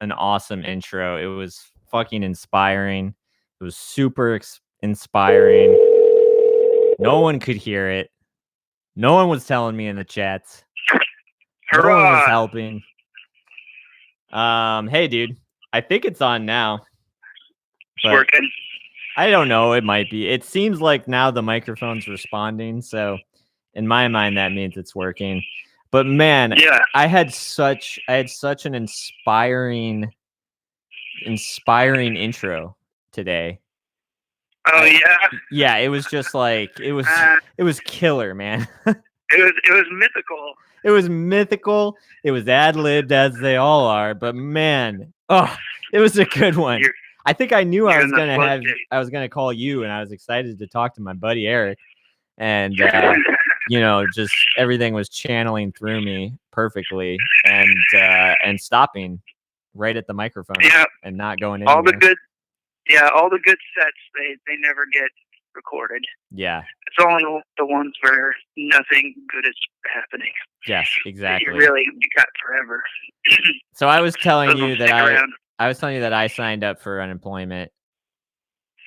An awesome intro. It was fucking inspiring. It was super inspiring. No one could hear it. No one was telling me in the chats. No one was Hurrah! helping. Hey, dude. I think it's on now. It's working. I don't know. It might be. It seems like now the microphone's responding. So in my mind, that means it's working. But man, Yeah. I had such an inspiring intro today. Oh yeah. Yeah, it was just like it was killer, man. It was mythical. It was mythical. It was ad-libbed as they all are, but man, it was a good one. I think I knew I was gonna call you, and I was excited to talk to my buddy Eric, and just everything was channeling through me perfectly, and stopping right at the microphone, and not going anywhere. All the good sets they never get recorded. Yeah, it's only the ones where nothing good is happening. Yes, exactly. You got forever. So I was telling you that I signed up for unemployment.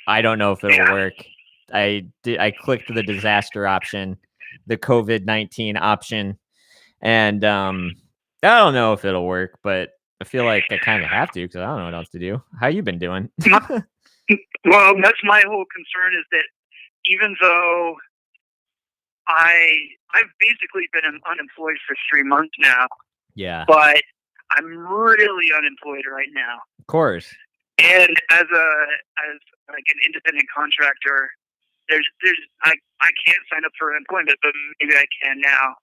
I don't know if it'll work. I clicked the disaster option, the COVID-19 option, and I don't know if it'll work, but I feel like I kind of have to because I don't know what else to do. How you been doing? Well, that's my whole concern, is that even though I've basically been unemployed for 3 months now. Yeah. But I'm really unemployed right now. Of course. And as like an independent contractor, I can't sign up for unemployment, but maybe I can now.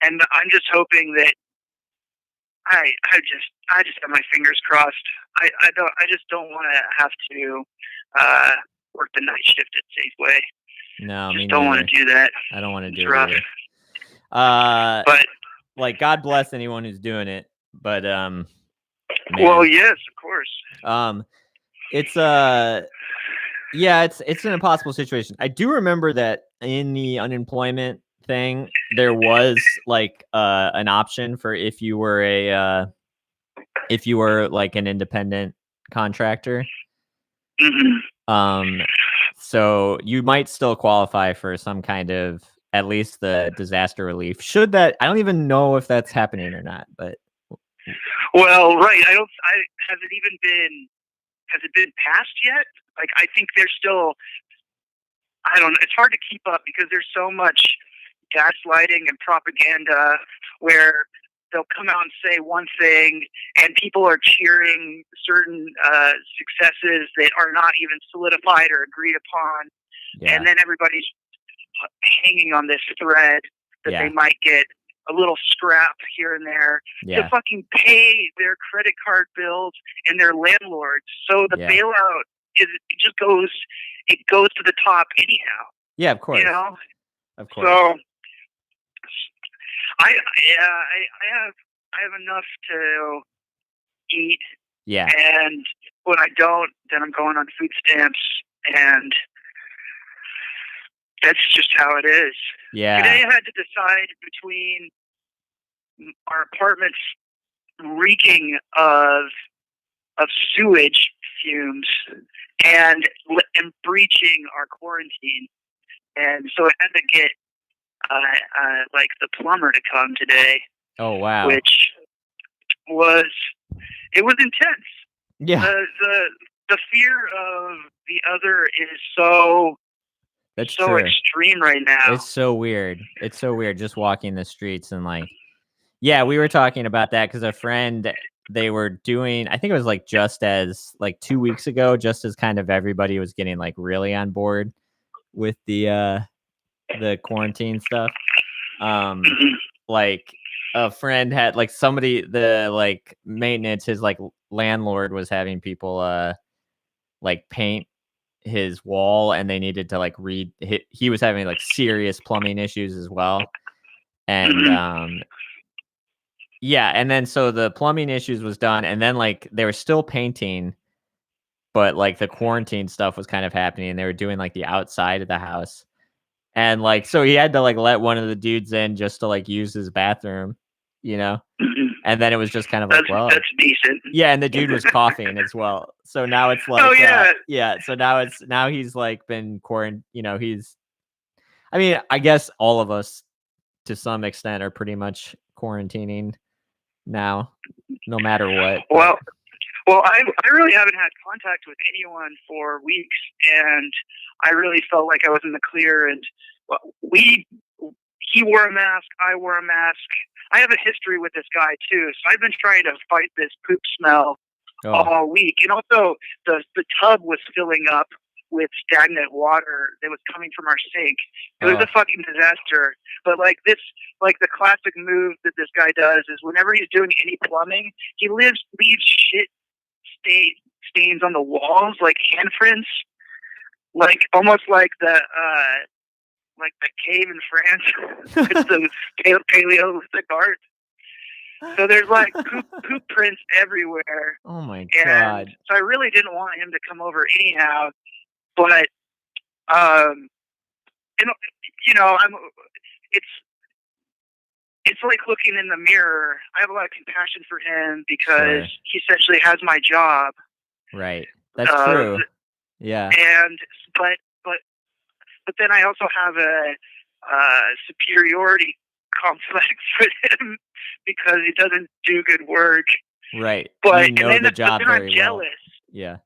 And I'm just hoping that I just have my fingers crossed. I just don't want to have to work the night shift at Safeway. No, just don't want to do that. I don't want to do it either. But like, God bless anyone who's doing it. But man. Well, yes, of course. It's it's an impossible situation. I do remember that in the unemployment thing, there was like an option for if you were like an independent contractor. Mm-hmm. So you might still qualify for some kind of, at least the disaster relief. Should that, I don't even know if that's happening or not, but. Well, right. Has it been passed yet? Like, I think there's still, I don't know. It's hard to keep up because there's so much gaslighting and propaganda where they'll come out and say one thing and people are cheering certain successes that are not even solidified or agreed upon. Yeah. And then everybody's hanging on this thread that they might get a little scrap here and there to fucking pay their credit card bills and their landlords. So the bailout it goes to the top anyhow. Yeah, of course. You know? Of course. So I have enough to eat. Yeah. And when I don't, then I'm going on food stamps, and that's just how it is. Yeah. Today I had to decide between our apartments reeking of sewage fumes and breaching our quarantine, and so I had to get like the plumber to come today. Oh wow! Which was intense. Yeah. The fear of the other is so. That's so true. Extreme right now. It's so weird. It's so weird just walking the streets and like, yeah, we were talking about that because a friend, they were doing, I think it was like just as like 2 weeks ago, just as kind of everybody was getting like really on board with the quarantine stuff. Like a friend had like somebody, the like maintenance, his like landlord was having people like paint his wall, and they needed to like he was having like serious plumbing issues as well, and and then so the plumbing issues was done, and then like they were still painting, but like the quarantine stuff was kind of happening, and they were doing like the outside of the house, And like, so he had to like let one of the dudes in just to like use his bathroom, you know? And then it was just kind of like, well, that's decent. yeah, and the dude was coughing as well. So now it's like, Oh yeah, yeah. So now he's like been quarantined. You know, I mean, I guess all of us to some extent are pretty much quarantining now, no matter what. Well, I really haven't had contact with anyone for weeks, and I really felt like I was in the clear. And he wore a mask, I wore a mask. I have a history with this guy too, so I've been trying to fight this poop smell all week. And also, the tub was filling up with stagnant water that was coming from our sink. It was a fucking disaster. But like the classic move that this guy does is whenever he's doing any plumbing, he leaves shit stains on the walls, like handprints, like almost like the cave in France with the Paleolithic art. So there's like poop prints everywhere. Oh my God! And so I really didn't want him to come over anyhow. But and you know, it's like looking in the mirror. I have a lot of compassion for him because he essentially has my job. Right. That's true. Yeah. And but then I also have a superiority complex with him because he doesn't do good work. Right. But you know the job very I'm jealous. Well. Yeah.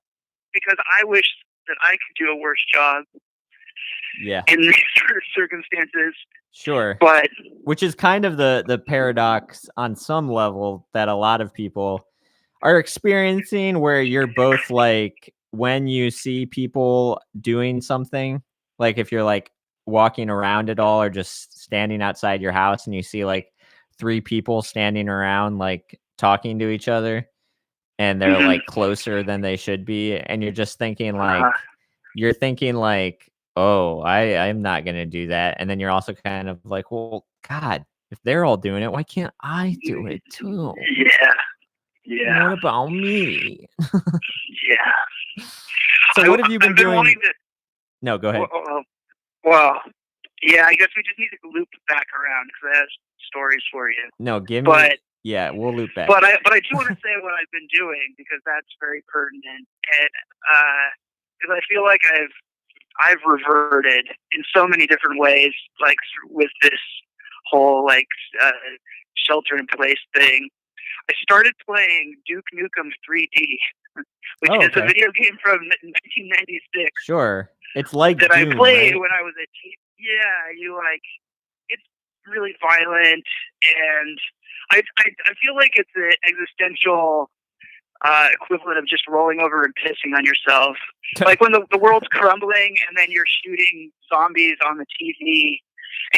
Because I wish that I could do a worse job. Yeah. In these sort of circumstances. Sure. But which is kind of the paradox on some level that a lot of people are experiencing, where you're both like, when you see people doing something, like if you're like walking around at all or just standing outside your house and you see like 3 people standing around like talking to each other and they're like closer than they should be, and you're just thinking like oh, I'm not gonna do that. And then you're also kind of like, well, God, if they're all doing it, why can't I do it too? Yeah. What about me? Yeah. So what have you been doing? No, go ahead. Well, yeah, I guess we just need to loop back around because I have stories for you. No, give me. Yeah, we'll loop back. But I do want to say what I've been doing because that's very pertinent, and because I feel like I've reverted in so many different ways, like with this whole like shelter in place thing. I started playing Duke Nukem 3D, which is a video game from 1996. Sure, it's like that Doom, I played right? when I was a teen. Yeah, it's really violent, and I feel like it's an existential equivalent of just rolling over and pissing on yourself. Like when the world's crumbling and then you're shooting zombies on the TV.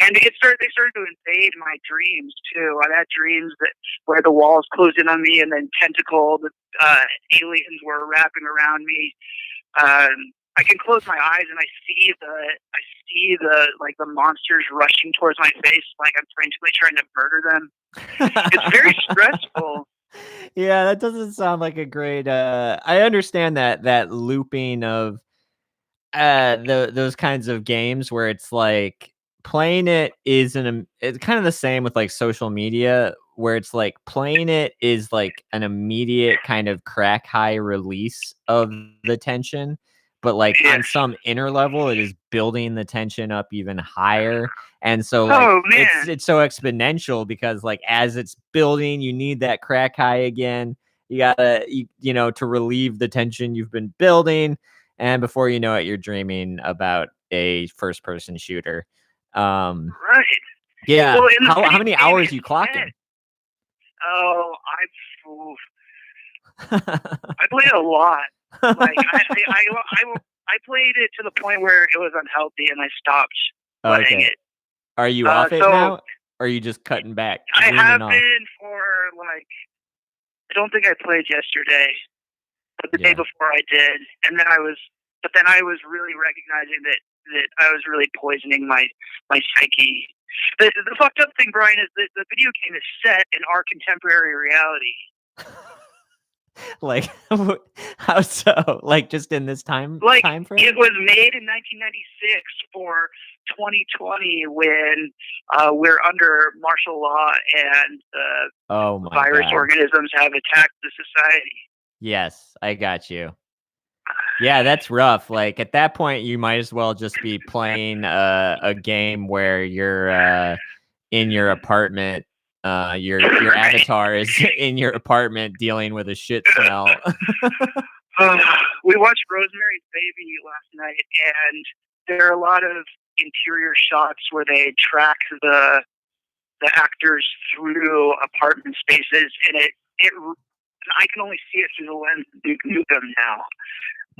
And they started to invade my dreams too. I had dreams where the walls closed in on me and then tentacled aliens were wrapping around me. I can close my eyes and I see the monsters rushing towards my face like I'm frantically trying to murder them. It's very stressful. Yeah, that doesn't sound like a great I understand that looping of those kinds of games where it's like playing it it's kind of the same with like social media, where it's like playing it is like an immediate kind of crack high release of the tension, but like on some inner level it is building the tension up even higher. And so like it's so exponential because like as it's building you need that crack high again. You gotta you know, to relieve the tension you've been building, and before you know it you're dreaming about a first person shooter. Right. Yeah. Well, how many hours you clocking? Oh, I played a lot. Like I played it to the point where it was unhealthy, and I stopped playing it. Are you off it now? Or are you just cutting back? I have been for like. I don't think I played yesterday, but the day before I did, and then I was really recognizing that I was really poisoning my psyche. The fucked up thing, Brian, is that the video game is set in our contemporary reality. Like, how so? Like, just in this time Like, frame? it was made in 1996 for 2020 when we're under martial law and Oh my virus God. organisms have attacked the society. Yes, I got you. Yeah, that's rough. Like, at that point, you might as well just be playing a game where you're in your apartment. Your avatar is in your apartment dealing with a shit smell. We watched Rosemary's Baby last night, and there are a lot of interior shots where they track the actors through apartment spaces, and I can only see it through the lens of Duke Nukem now.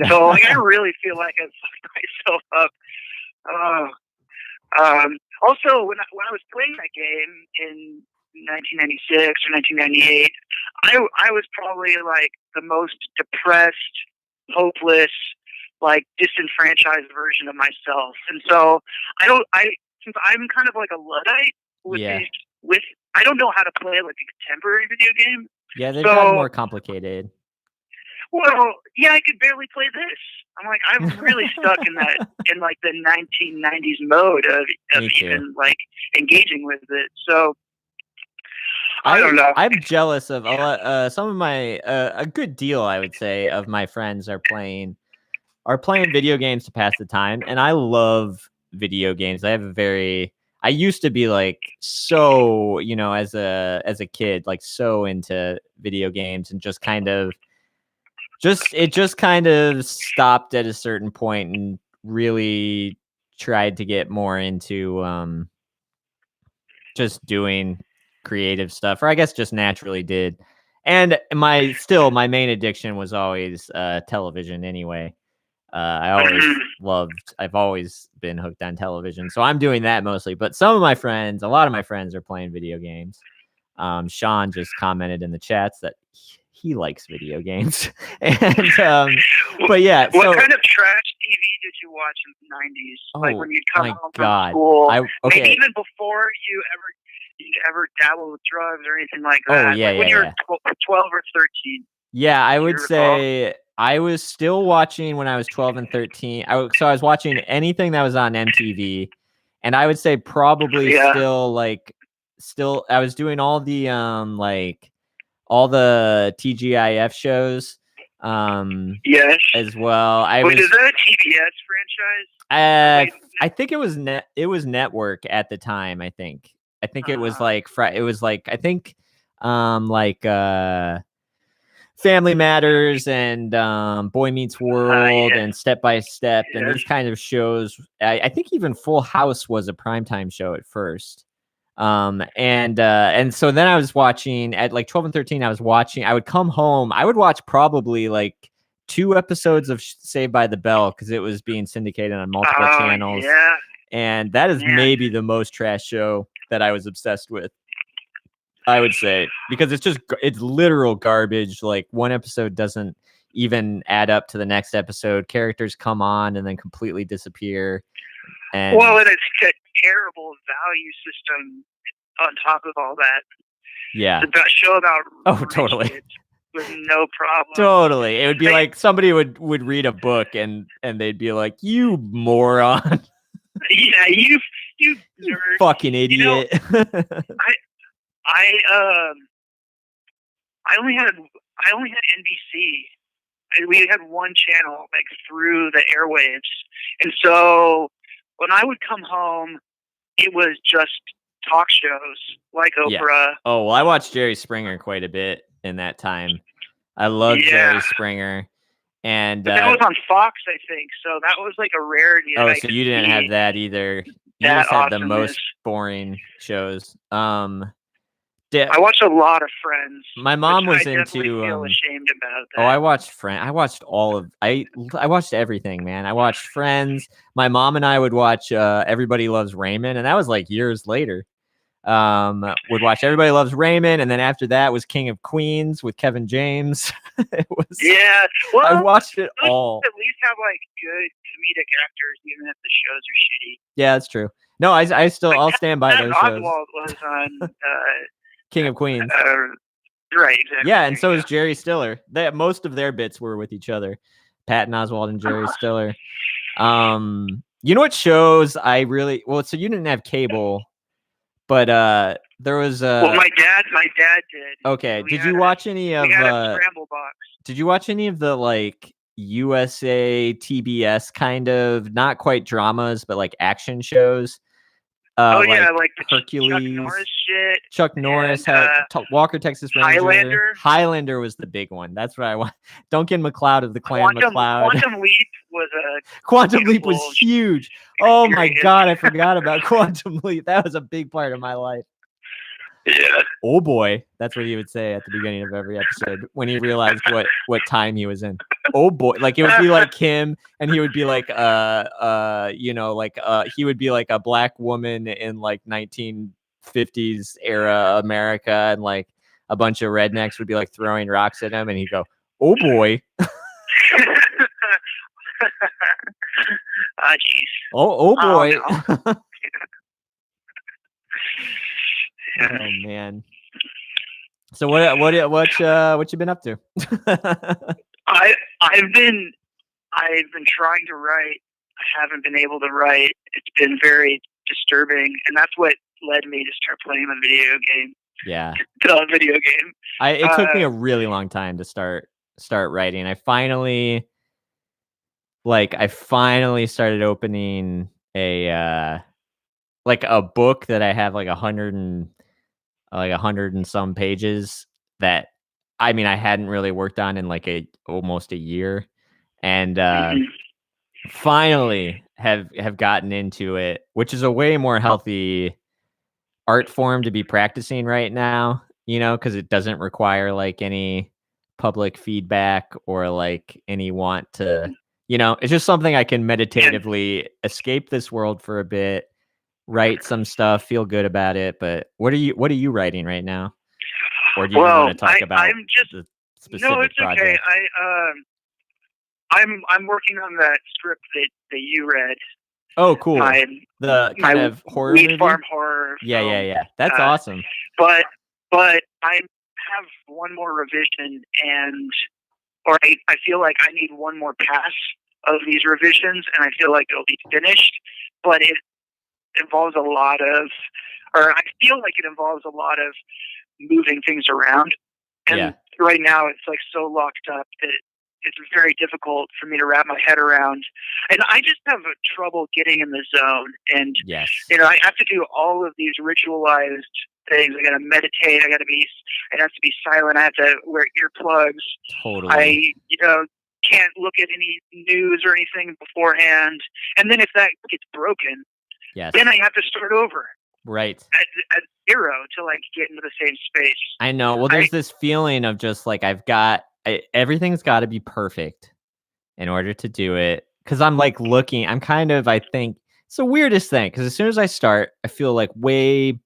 So like, I really feel like I fucked myself up. Also, when I was playing that game in 1996 or 1998, I was probably like the most depressed, hopeless, like disenfranchised version of myself. And so since I'm kind of like a Luddite with I don't know how to play like a contemporary video game. Yeah, they've gotten more complicated. Well, yeah, I could barely play this. I'm like, I'm really stuck in like the 1990s mode of even like engaging with it. So I don't know. I'm jealous of some of my a good deal, I would say, of my friends are playing video games to pass the time, and I love video games. I used to be like so, as a kid, like so into video games, and just kind of stopped at a certain point and really tried to get more into just doing creative stuff, or I guess just naturally did. And my main addiction was always television anyway. I've always been hooked on television. So I'm doing that mostly. But a lot of my friends are playing video games. Sean just commented in the chats that he likes video games. And but yeah. What kind of trash TV did you watch in the 90s? Like when you'd come home from school, maybe even before you ever dabble with drugs or anything like that. Oh yeah, like when you're 12 or 13. Yeah, I would say I was still watching when I was 12 and 13. So I was watching anything that was on MTV, and I would say probably still I was doing all the all the TGIF shows yes as well. Is that a TBS franchise? I think it was network at the time. I think it was like I think Family Matters and Boy Meets World and Step by Step and these kind of shows. I think even Full House was a primetime show at first. And so then I was watching at like 12 and 13. I would come home. I would watch probably like 2 episodes of Saved by the Bell because it was being syndicated on multiple channels. Yeah. And that is maybe the most trash show that I was obsessed with, I would say, because it's literal garbage. Like one episode doesn't even add up to the next episode. Characters come on and then completely disappear. And it's a terrible value system on top of all that. Yeah. The show about totally. With no problem. Totally. It would be like somebody would read a book and they'd be like, "You moron." Yeah, you nerd. Fucking idiot. I only had NBC. We had one channel like through the airwaves, and so when I would come home, it was just talk shows like Oprah. Yeah. Oh well, I watched Jerry Springer quite a bit in that time. I loved Jerry Springer, and but that was on Fox, I think. So that was like a rarity. Oh, so you didn't have that either. You just had the most boring shows. I watched a lot of Friends. My mom was I into. Feel ashamed about that. Oh, I watched Friends. I watched I watched everything, man. I watched Friends. My mom and I would watch Everybody Loves Raymond, and that was like years later. Would watch Everybody Loves Raymond, and then after that was King of Queens with Kevin James. It was. Yeah, well, I watched it all. At least have like good comedic actors, even if the shows are shitty. Yeah, that's true. No, I'll stand by those shows. Oswald was on King of Queens. Right, exactly. Yeah, and so is Jerry Stiller. Most of their bits were with each other. Patton Oswalt and Jerry Stiller. You know what shows I really so you didn't have cable, but there was well, my dad did. Okay, did you watch any of we had a scramble box. Did you watch any of the like USA TBS kind of not quite dramas but like action shows? Yeah, like the Hercules, Chuck Norris shit. Chuck Norris had Walker Texas Ranger. Highlander was the big one. That's what I want. Duncan MacLeod of the Clan MacLeod. Quantum Leap was Quantum Leap was huge. Oh my God, I forgot about Quantum Leap. That was a big part of my life. Yeah. Oh boy, that's what he would say at the beginning of every episode when he realized what time he was in. Oh boy, like it would be like him, and he would be like, he would be like a black woman in like 1950s era America, and like a bunch of rednecks would be like throwing rocks at him, and he'd go, "Oh boy." Jeez. Oh boy. No. Oh man. So what you been up to? I've been trying to write. I haven't been able to write. It's been very disturbing, and that's what led me to start playing the video game. Yeah. The video game. It took me a really long time to start writing. I finally started opening a book that I have like 100 and some pages that I hadn't really worked on in like almost a year, and finally have gotten into it, which is a way more healthy art form to be practicing right now, because it doesn't require like any public feedback or like any want to, it's just something I can meditatively escape this world for a bit, write some stuff, feel good about it. But what are you writing right now? Or do you want to talk about the specific project? Okay. I'm working on that script that you read. Oh, cool. The kind of horror movie? Farm horror. Yeah. That's awesome. But I have one more revision, I feel like I need one more pass of these revisions, and I feel like it'll be finished. But it involves I feel like it involves a lot of moving things around. And right now it's like so locked up that it's very difficult for me to wrap my head around. And I just have trouble getting in the zone. And, I have to do all of these ritualized things. I got to meditate. I have to be silent. I have to wear earplugs. Totally. I, can't look at any news or anything beforehand. And then if that gets broken, then I have to start over. Right. At zero to like get into the same space. I know. Well, there's this feeling of just like everything's got to be perfect in order to do it. Because I'm like I think it's the weirdest thing. Because as soon as I start, I feel like way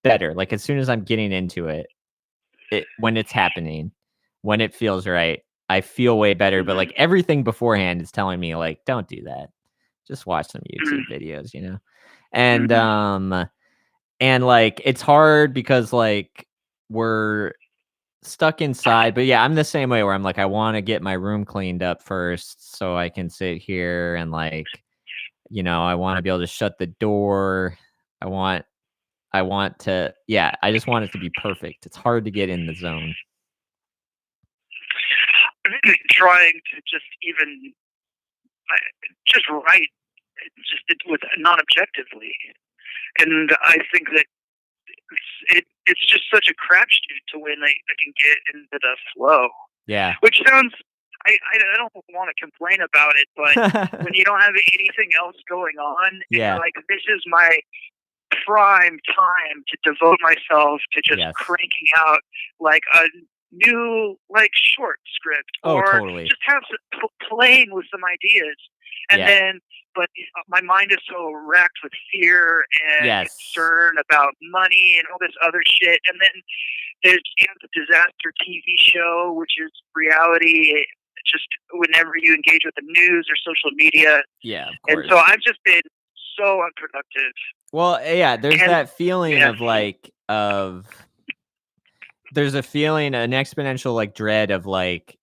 better. Like as soon as I'm getting into it, when it's happening, when it feels right, I feel way better. Mm-hmm. But like everything beforehand is telling me like, don't do that. Just watch some YouTube videos, And and like it's hard because like we're stuck inside. But yeah, I'm the same way where I'm like, I want to get my room cleaned up first so I can sit here and like, I want to be able to shut the door. I just want it to be perfect. It's hard to get in the zone. I've been trying to just write with non-objectively. And I think that it's just such a crapshoot to when I can get into the flow. Yeah. Which sounds, I don't want to complain about it, but when you don't have anything else going on, and like this is my prime time to devote myself to just cranking out like a new like short script totally. Just have playing with some ideas. And then but my mind is so racked with fear and concern about money and all this other shit. And then there's the disaster TV show, which is reality. Just whenever you engage with the news or social media. Yeah, of course. And so I've just been so unproductive. Well, there's that feeling of like there's a feeling, an exponential like dread of like,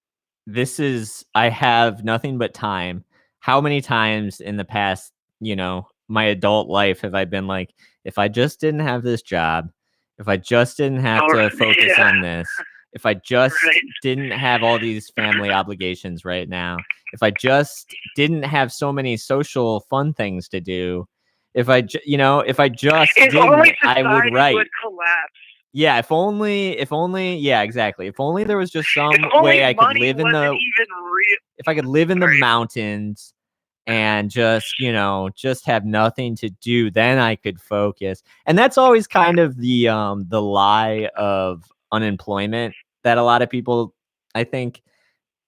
I have nothing but time. How many times in the past, my adult life have I been like, if I just didn't have this job, if I just didn't have to focus on this, if I just didn't have all these family obligations right now, if I just didn't have so many social fun things to do, if I just didn't, I would write. Would collapse. Yeah, if only, yeah, exactly. If only there was just some way I could live in the, if I could live in the mountains and just have nothing to do, then I could focus. And that's always kind of the lie of unemployment that a lot of people, I think,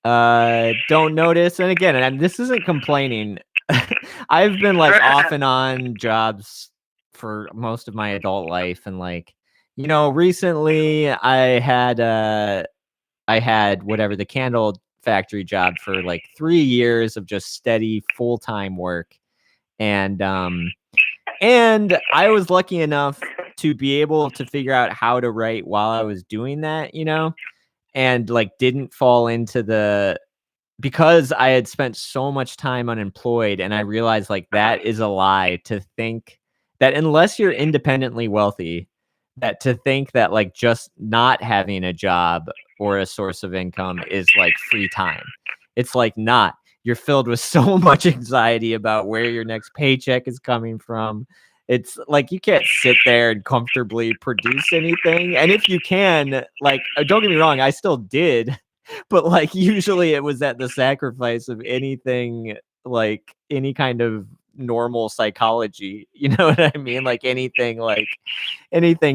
don't notice. And again, and this isn't complaining. I've been like off and on jobs for most of my adult life, and like, recently I had whatever, the candle factory job for like 3 years of just steady full-time work. And I was lucky enough to be able to figure out how to write while I was doing that, and like didn't fall into because I had spent so much time unemployed, and I realized like that is a lie to think that unless you're independently wealthy, that to think that like just not having a job or a source of income is like free time. It's like not. You're filled with so much anxiety about where your next paycheck is coming from. It's like you can't sit there and comfortably produce anything. And if you can, like, don't get me wrong, I still did, but like usually it was at the sacrifice of anything, like any kind of normal psychology. You know what I mean? Like anything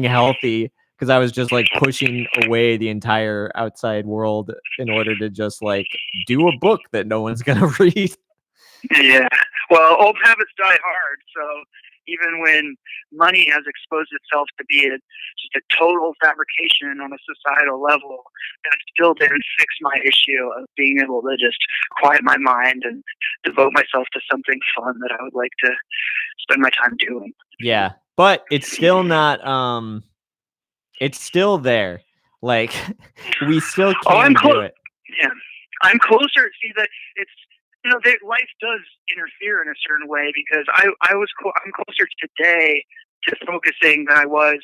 healthy, because I was just like pushing away the entire outside world in order to just like do a book that no one's gonna read. Yeah. Well, old habits die hard. So even when money has exposed itself to be just a total fabrication on a societal level, that still didn't fix my issue of being able to just quiet my mind and devote myself to something fun that I would like to spend my time doing. Yeah, but it's still not. It's still there. Like we still can do it. Yeah, I'm closer. See that it's that life does interfere in a certain way, because I'm closer today to focusing than I was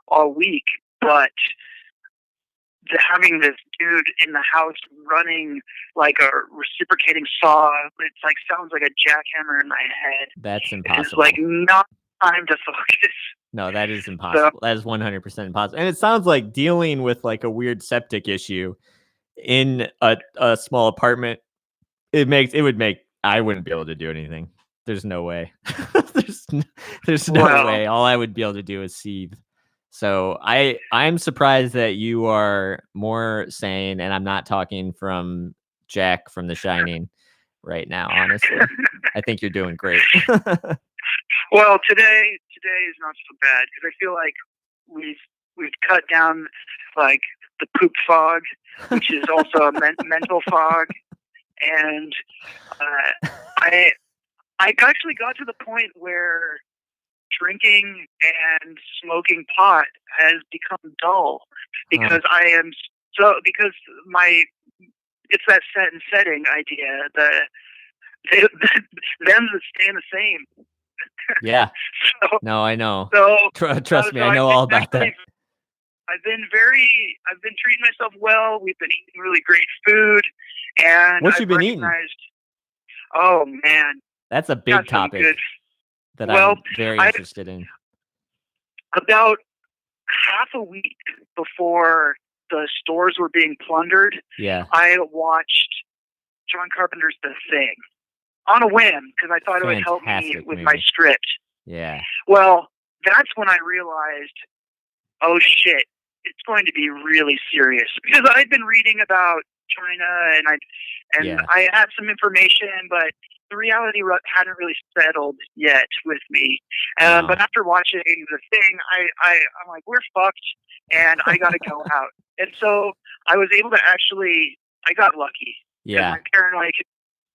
all week, but having this dude in the house running like a reciprocating saw, it's like sounds like a jackhammer in my head. That's impossible. It's like not time to focus. No, that is impossible. So, that is 100% impossible. And it sounds like dealing with like a weird septic issue in a small apartment. I wouldn't be able to do anything. There's no way. there's no way. All I would be able to do is seethe. So I'm surprised that you are more sane, and I'm not talking from Jack from The Shining right now, honestly. I think you're doing great. Well, today is not so bad, because I feel like we've cut down like the poop fog, which is also a mental fog. And I actually got to the point where drinking and smoking pot has become dull, because it's that set and setting idea, them that stay the same. Yeah. No, I know. So trust me, I know all about that. I've been treating myself well. We've been eating really great food, and what you been eating? Oh man, that's a big topic that I'm very interested in. About half a week before the stores were being plundered, I watched John Carpenter's The Thing on a whim, because I thought it would help me with my script. Yeah. Well, that's when I realized, oh shit, it's going to be really serious, because I'd been reading about China and I had some information, but the reality hadn't really settled yet with me. But after watching The Thing, I'm like, we're fucked, and I got to go out. And so I was able to I got lucky. Yeah. My paranoia,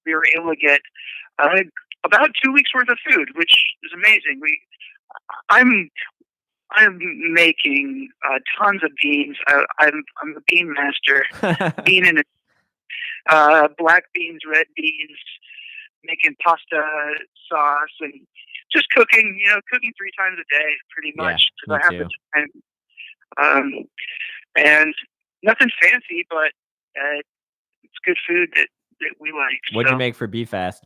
we were able to get about 2 weeks worth of food, which is amazing. I'm making tons of beans. I'm a bean master. Bean and black beans, red beans, making pasta sauce, and just cooking. Cooking 3 times a day, pretty much, because I have the time. And nothing fancy, but it's good food that we like. What'd you make for BFast?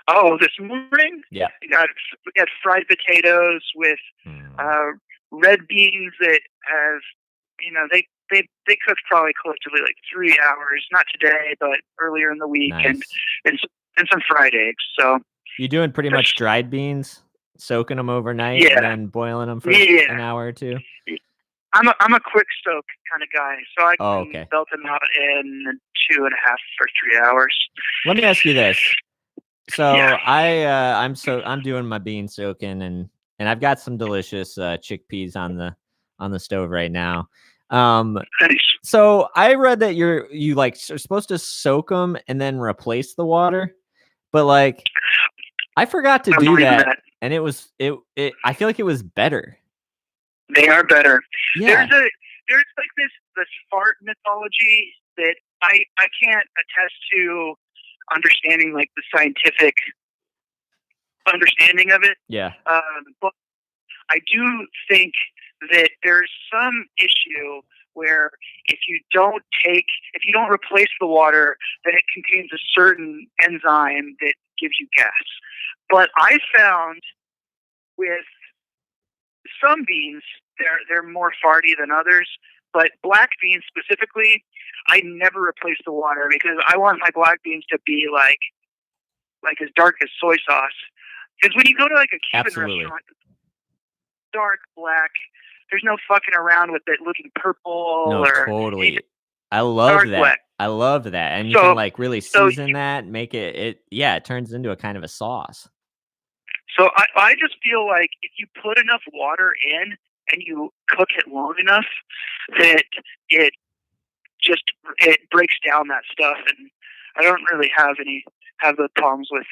Oh, this morning? Yeah. We had fried potatoes with red beans that have, they cooked probably collectively like 3 hours. Not today, but earlier in the week, nice. and some fried eggs. So you're doing pretty much dried beans, soaking them overnight, and then boiling them for an hour or 2. I'm a quick soak kind of guy, so I can belt them out in 2.5 or 3 hours. Let me ask you this. So I'm doing my bean soaking, and I've got some delicious chickpeas on the stove right now. So I read that you're supposed to soak them and then replace the water, but like I forgot to do that, and it I feel like it was better. They are better. Yeah. There's like this fart mythology that I can't attest to understanding, like the scientific understanding of it. Yeah. But I do think that there's some issue where if you don't replace the water, then it contains a certain enzyme that gives you gas. But I found with some beans, they're more farty than others. But black beans specifically, I never replace the water because I want my black beans to be like as dark as soy sauce. Because when you go to like a Cuban restaurant, dark black, there's no fucking around with it looking purple. No, totally. I love that. Black. I love that, and you can like really season that, make it turns into a kind of a sauce. So I just feel like if you put enough water in and you cook it long enough, that it breaks down that stuff, and I don't really have the problems with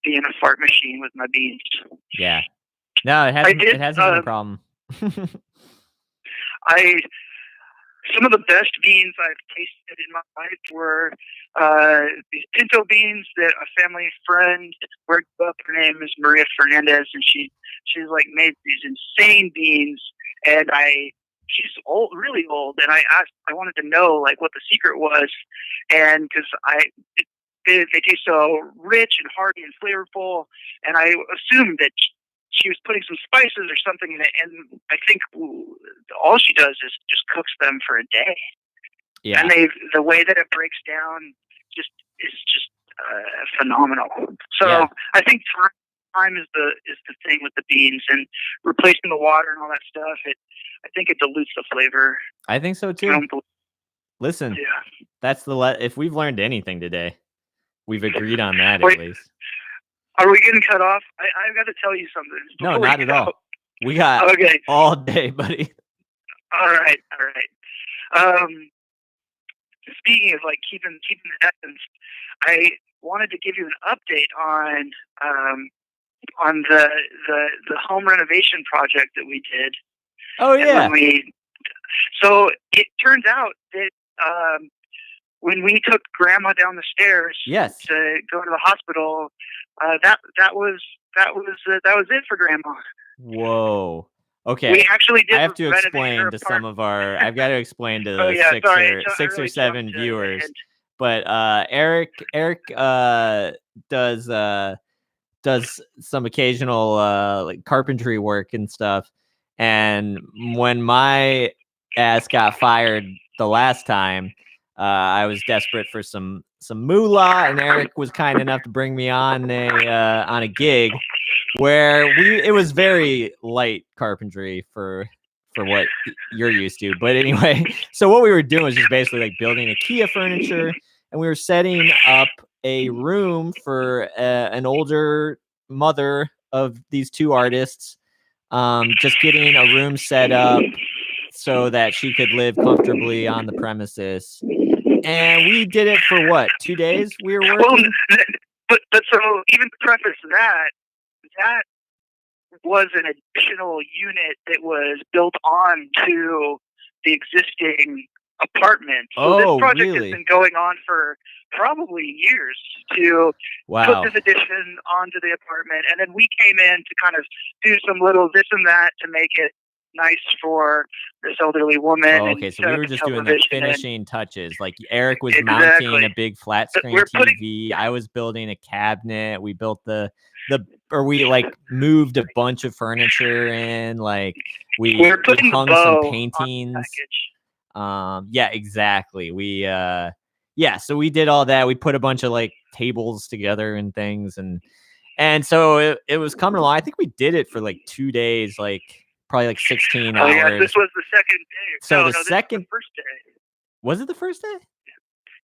being a fart machine with my beans. Yeah, no, it hasn't been a problem. Some of the best beans I've tasted in my life were these pinto beans that a family friend worked up. Her name is Maria Fernandez, and she's like made these insane beans. And she's old, really old, and I wanted to know like what the secret was, and because they taste so rich and hearty and flavorful, and I assumed that she was putting some spices or something in it, and I think all she does is just cooks them for a day. Yeah, and the way that it breaks down is just phenomenal. So I think time is the thing with the beans, and replacing the water and all that stuff. I think it dilutes the flavor. I think so too. Listen, that's if we've learned anything today, we've agreed on that at least. Are we getting cut off? I've got to tell you something. No, not at all. We got all day, buddy. All right. Speaking of like keeping the essence, I wanted to give you an update on the home renovation project that we did. Oh yeah. So it turns out that when we took Grandma down the stairs to go to the hospital, that was it for Grandma. Whoa. Okay. We actually did. I have to explain to some of our. I've got to explain to the six or seven viewers. But Eric does some occasional like carpentry work and stuff. And when my ass got fired the last time, I was desperate for some moolah, and Eric was kind enough to bring me on a gig where it was very light carpentry for what you're used to. But anyway, so what we were doing was just basically like building IKEA furniture, and we were setting up a room for an older mother of these two artists. Just getting a room set up so that she could live comfortably on the premises. And we did it for what, 2 days we were working? Well, but so even to preface that was an additional unit that was built on to the existing apartment. So this project has been going on for probably years to put this addition onto the apartment. And then we came in to kind of do some little this and that to make it nice for this elderly woman. Okay, so we were just doing the finishing touches. Like Eric was mounting a big flat screen TV. I was building a cabinet. We built we like moved a bunch of furniture in. Like we hung some paintings. Yeah, exactly. So we did all that. We put a bunch of like tables together and things, and so it was coming along. I think we did it for like 2 days, like probably like 16 hours. Yeah, this was the second day. So this was the first day. Was it the first day?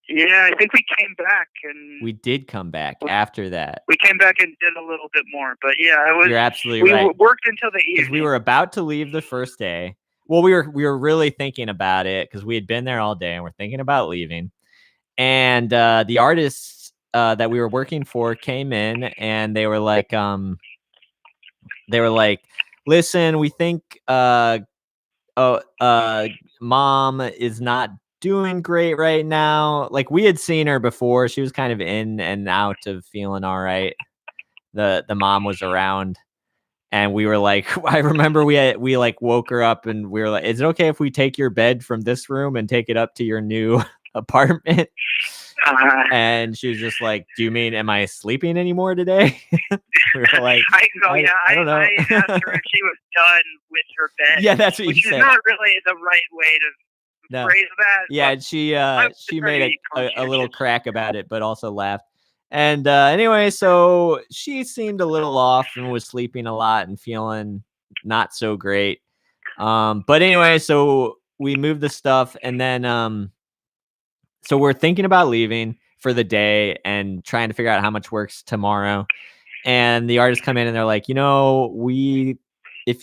Yeah, I think we came back and we did come back after that. We came back and did a little bit more, but yeah, it was. You're absolutely right. We worked until the evening. Because we were about to leave the first day. Well, we were really thinking about it because we had been there all day and we're thinking about leaving. And the artists that we were working for came in and they were like, listen, we think mom is not doing great right now. Like we had seen her before. She was kind of in and out of feeling all right. The mom was around. And we were like, I remember we like woke her up and we were like, is it okay if we take your bed from this room and take it up to your new apartment? And she was just like, do you mean, am I sleeping anymore today? We were like, I don't know. I asked her if she was done with her bed. Yeah, that's what you said. Which is not really the right way to phrase that. Yeah, and she made a little crack about it, but also laughed. And anyway, so she seemed a little off and was sleeping a lot and feeling not so great. But anyway, so we moved the stuff and then so we're thinking about leaving for the day and trying to figure out how much works tomorrow. And the artists come in and they're like, if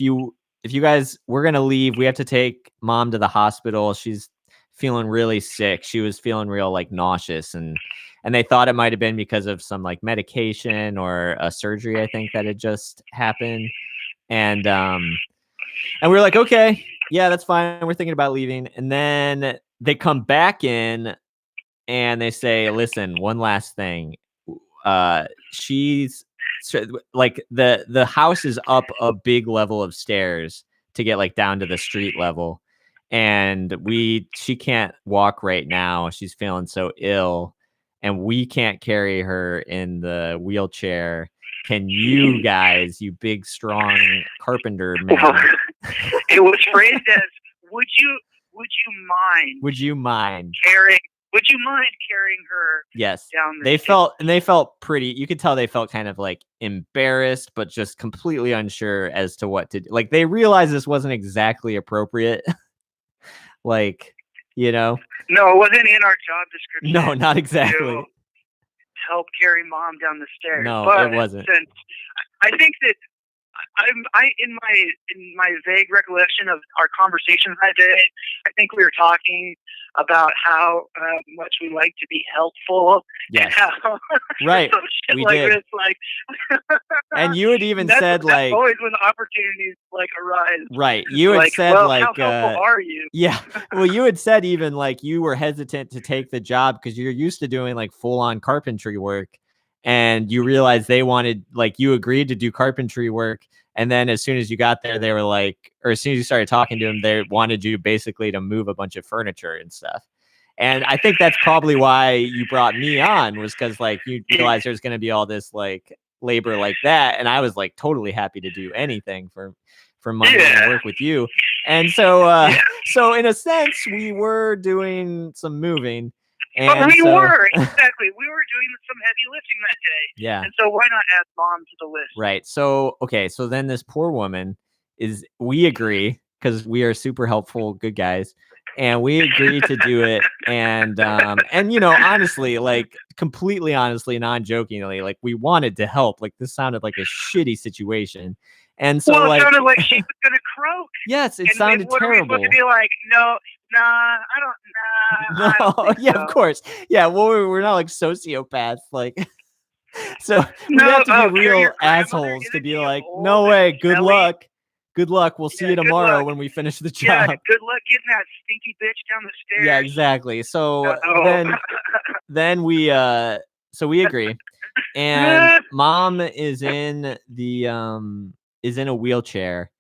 you guys, we're going to leave. We have to take mom to the hospital. She's feeling really sick. She was feeling real like nauseous and they thought it might've been because of some like medication or a surgery, I think that had just happened. And we were like, okay, yeah, that's fine. We're thinking about leaving. And then they come back in and they say, listen, one last thing. She's like the house is up a big level of stairs to get like down to the street level. And she can't walk right now. She's feeling so ill and we can't carry her in the wheelchair. Can you guys, you big, strong carpenter man? It was phrased as, would you mind carrying her down the stairs? They felt pretty, you could tell they felt kind of like embarrassed, but just completely unsure as to what to do. Like they realized this wasn't exactly appropriate. Like, no, it wasn't in our job description. No, not exactly. To help carry mom down the stairs. No, but it wasn't. I think that in my vague recollection of our conversations that day, I think we were talking about how much we like to be helpful. Yes. And how, right. We like did. this, like, and you had even said like always when the opportunities like arise. Right. You had said well, like how helpful are you? Yeah. Well, you had said even like you were hesitant to take the job because you're used to doing like full-on carpentry work. And you realized they wanted, like, you agreed to do carpentry work. And then as soon as you got there, they were like, or as soon as you started talking to them, they wanted you basically to move a bunch of furniture and stuff. And I think that's probably why you brought me on, was because like you realized there's going to be all this like labor like that. And I was like totally happy to do anything for money and work with you. And so, so in a sense, we were doing some moving. But we were doing some heavy lifting that day. Yeah. And so why not add mom to the list? Right. So, okay. So then this poor woman we agree because we are super helpful, good guys. And we agree to do it. And honestly, like completely honestly, non-jokingly, like we wanted to help. Like this sounded like a shitty situation. And so it sounded like she was going to croak. Yes, it sounded terrible. What are we supposed to be like? No, I don't yeah, so. Of course. Yeah, well, we're not like sociopaths. Like, So we have to be real assholes to be like, no way, good luck. Good luck. We'll see you tomorrow when we finish the job. Yeah, good luck getting that stinky bitch down the stairs. Yeah, exactly. So then we agree. And mom is in a wheelchair.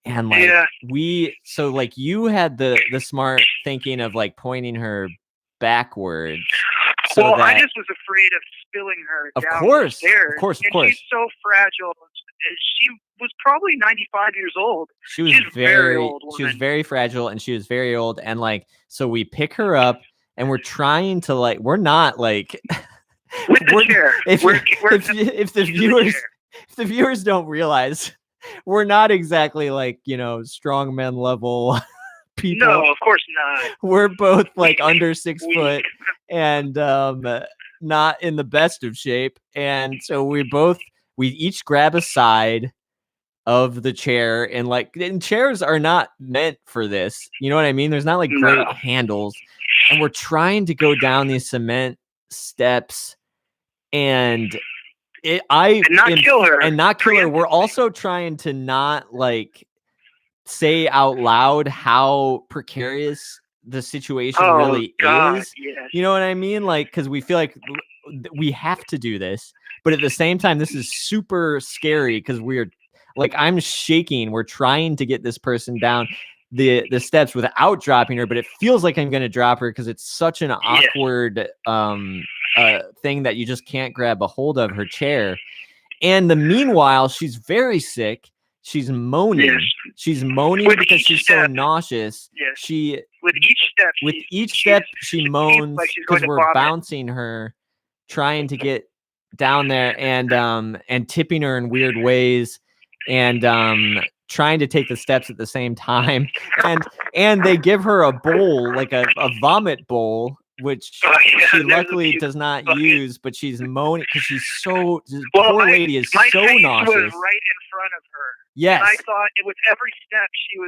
And like you had the smart thinking of like pointing her backwards. So I just was afraid of spilling her down the stairs. Of course. She's so fragile. She was probably 95 years old. She was very old woman. She was very fragile, and she was very old. And like, so we pick her up, and we're trying to like, we're not like with the chair. If the viewers don't realize, we're not exactly like, strongman level people. No, of course not. We're both like under 6 foot and not in the best of shape. And so we each grab a side of the chair, and chairs are not meant for this. You know what I mean? There's not like great handles. And we're trying to go down these cement steps and not kill her. We're also trying to not like say out loud how precarious the situation really is. Yes. You know what I mean? Like, because we feel like we have to do this, but at the same time, this is super scary because we're like, I'm shaking. We're trying to get this person down the steps without dropping her, but it feels like I'm going to drop her because it's such an awkward thing that you just can't grab a hold of her chair. And meanwhile, she's very sick. She's moaning. Yes. She's moaning because she's so nauseous. Yes. With each step, she moans because we're bouncing her, trying to get down there and tipping her in weird ways, and trying to take the steps at the same time. And they give her a bowl, like a vomit bowl, which she luckily does not use, but she's moaning because she's so. Poor lady is so nauseous. My face was right in front of her. Yes. And I thought with every step she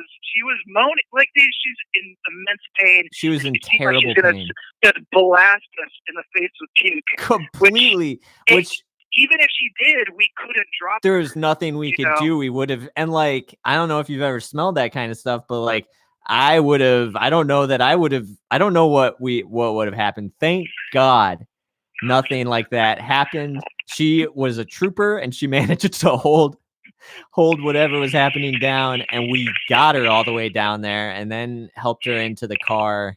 was moaning like she's in immense pain. She was in terrible pain. She's gonna blast us in the face with puke. Completely. Which even if she did, we couldn't drop her. There's nothing we could do. We would have, and like, I don't know if you've ever smelled that kind of stuff, but like I would have, I don't know what would have happened. Thank God nothing like that happened. She was a trooper and she managed to hold whatever was happening down, and we got her all the way down there and then helped her into the car,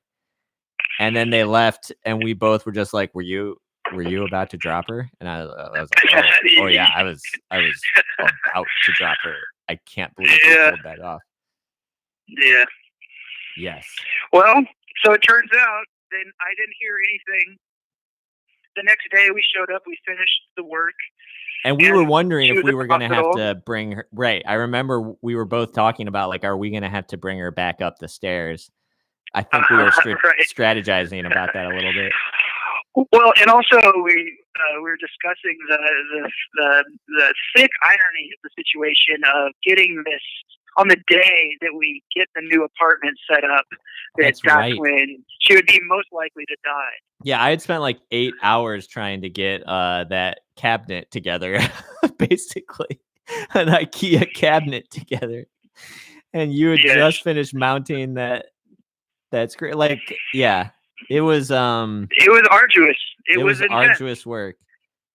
and then they left, and we both were just like, were you about to drop her? And I was like, oh yeah, I was about to drop her. I can't believe we pulled that off. Yeah. Yes. Well, so it turns out then I didn't hear anything. The next day we showed up, we finished the work. And we were wondering if we were going to have to bring her. Right. I remember we were both talking about, like, are we going to have to bring her back up the stairs? I think we were strategizing about that a little bit. Well, and also we were discussing the sick irony of the situation of getting this on the day that we get the new apartment set up. That's when she would be most likely to die. Yeah, I had spent like 8 hours trying to get that cabinet together, basically an IKEA cabinet together, and you had just finished mounting that. That's great. Like, yeah, it was arduous. It was arduous work.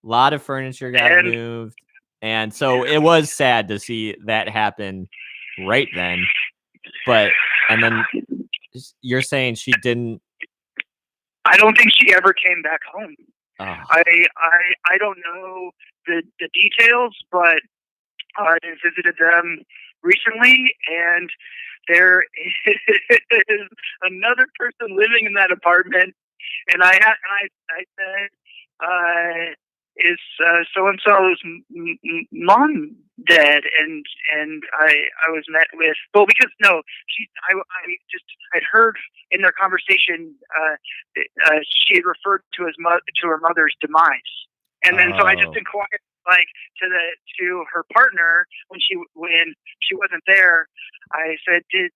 A lot of furniture got moved, and so it was sad to see that happen right then. And then you're saying she didn't. I don't think she ever came back home. Oh. I don't know the details, but I visited them recently, and there is another person living in that apartment, and I said, is so and so's mom dead? And I was met with, well, because I'd heard in their conversation she had referred to her mother's demise, and then so I just inquired like to her partner when she wasn't there. I said, did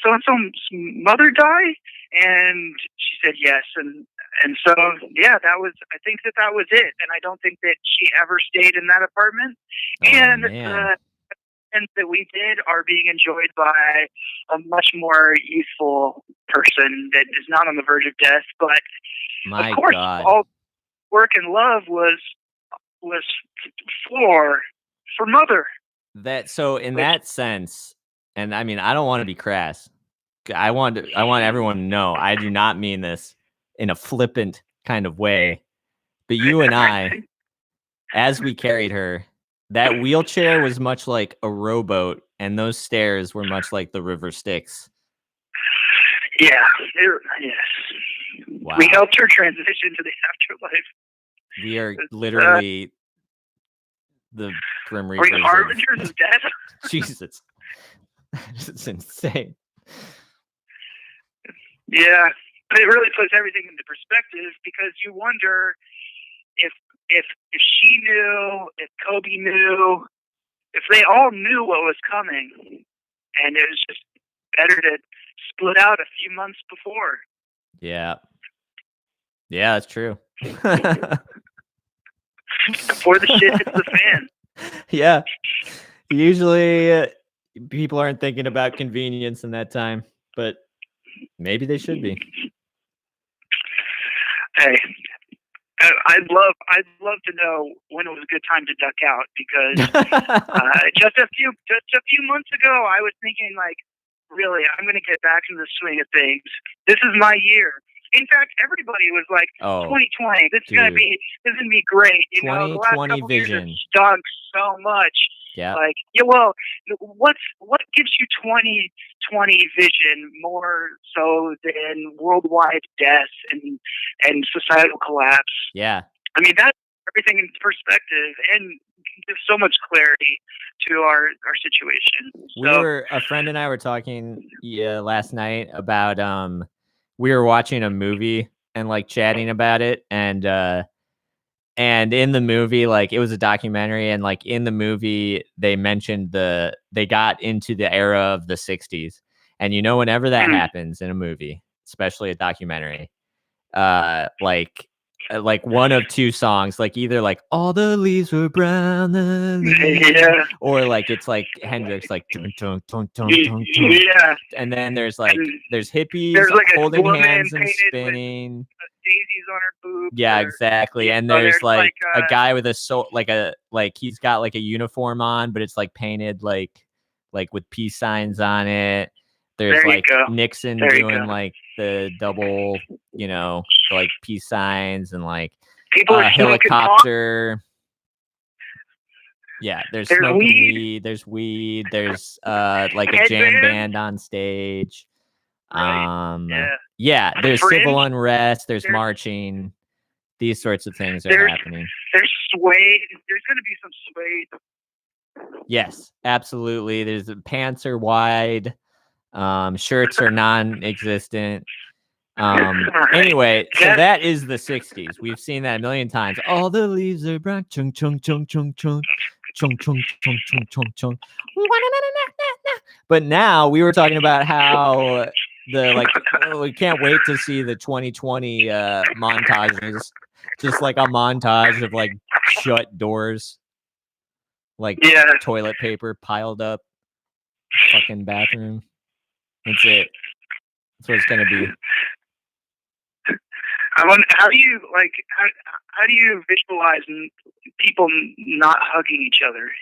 so and so's mother die? And she said yes, and And so, yeah, I think that was it. And I don't think that she ever stayed in that apartment. And man. and that we did are being enjoyed by a much more youthful person that is not on the verge of death. But My of course, God. all work and love was for mother. So in that sense, and I mean, I don't want to be crass. I want everyone to know I do not mean this in a flippant kind of way. But you and I, as we carried her, that wheelchair was much like a rowboat, and those stairs were much like the river Styx. Yeah. Yes. Wow. We helped her transition to the afterlife. We are literally the Grim Reapers. Are we harbingers of death? Jesus. It's insane. Yeah. But it really puts everything into perspective, because you wonder if she knew, if Kobe knew, if they all knew what was coming, and it was just better to split out a few months before. Yeah. Yeah, that's true. Before the shit hits the fan. Yeah. Usually people aren't thinking about convenience in that time, but maybe they should be. Hey, I'd love to know when it was a good time to duck out, because just a few months ago I was thinking, like, really, I'm going to get back into the swing of things. This is my year. In fact, everybody was like, 2020, this is going to be great. You know, the last couple vision. years have stunk so much. Yeah. Like, yeah, well, what gives you 2020 vision more so than worldwide death and societal collapse? Yeah. I mean, that's everything in perspective and gives so much clarity to our situation. A friend and I were talking last night about we were watching a movie and like chatting about it, and in the movie, like, it was a documentary, and like in the movie they mentioned they got into the era of the 60s, and whenever that happens in a movie, especially a documentary, like one of two songs, like either like all the leaves were brown, yeah, or like it's like Hendrix, like dun, dun, dun, dun, dun, dun. Yeah, and then there's hippies like holding hands and spinning daisies on her boobs. Yeah, exactly. And there's like a guy with he's got like a uniform on, but it's like painted like with peace signs on it. There's like Nixon doing like the double, like peace signs, and like people are helicopter. Yeah, there's smoking weed. There's weed. There's like a jam band on stage. Yeah, there's civil unrest. There's marching. These sorts of things are happening. There's sway. There's going to be some sway. Yes, absolutely. The pants are wide. Shirts are non-existent. Anyway, so that is the 60s. We've seen that a million times. All the leaves are brown. Chung chung chung chung chung chung chung chung chung chung chung. But now we were talking about how we can't wait to see the 2020 montages. Just like a montage of like shut doors, like toilet paper piled up, fucking bathroom. That's it. That's what it's gonna be. I wonder, how do you visualize people not hugging each other?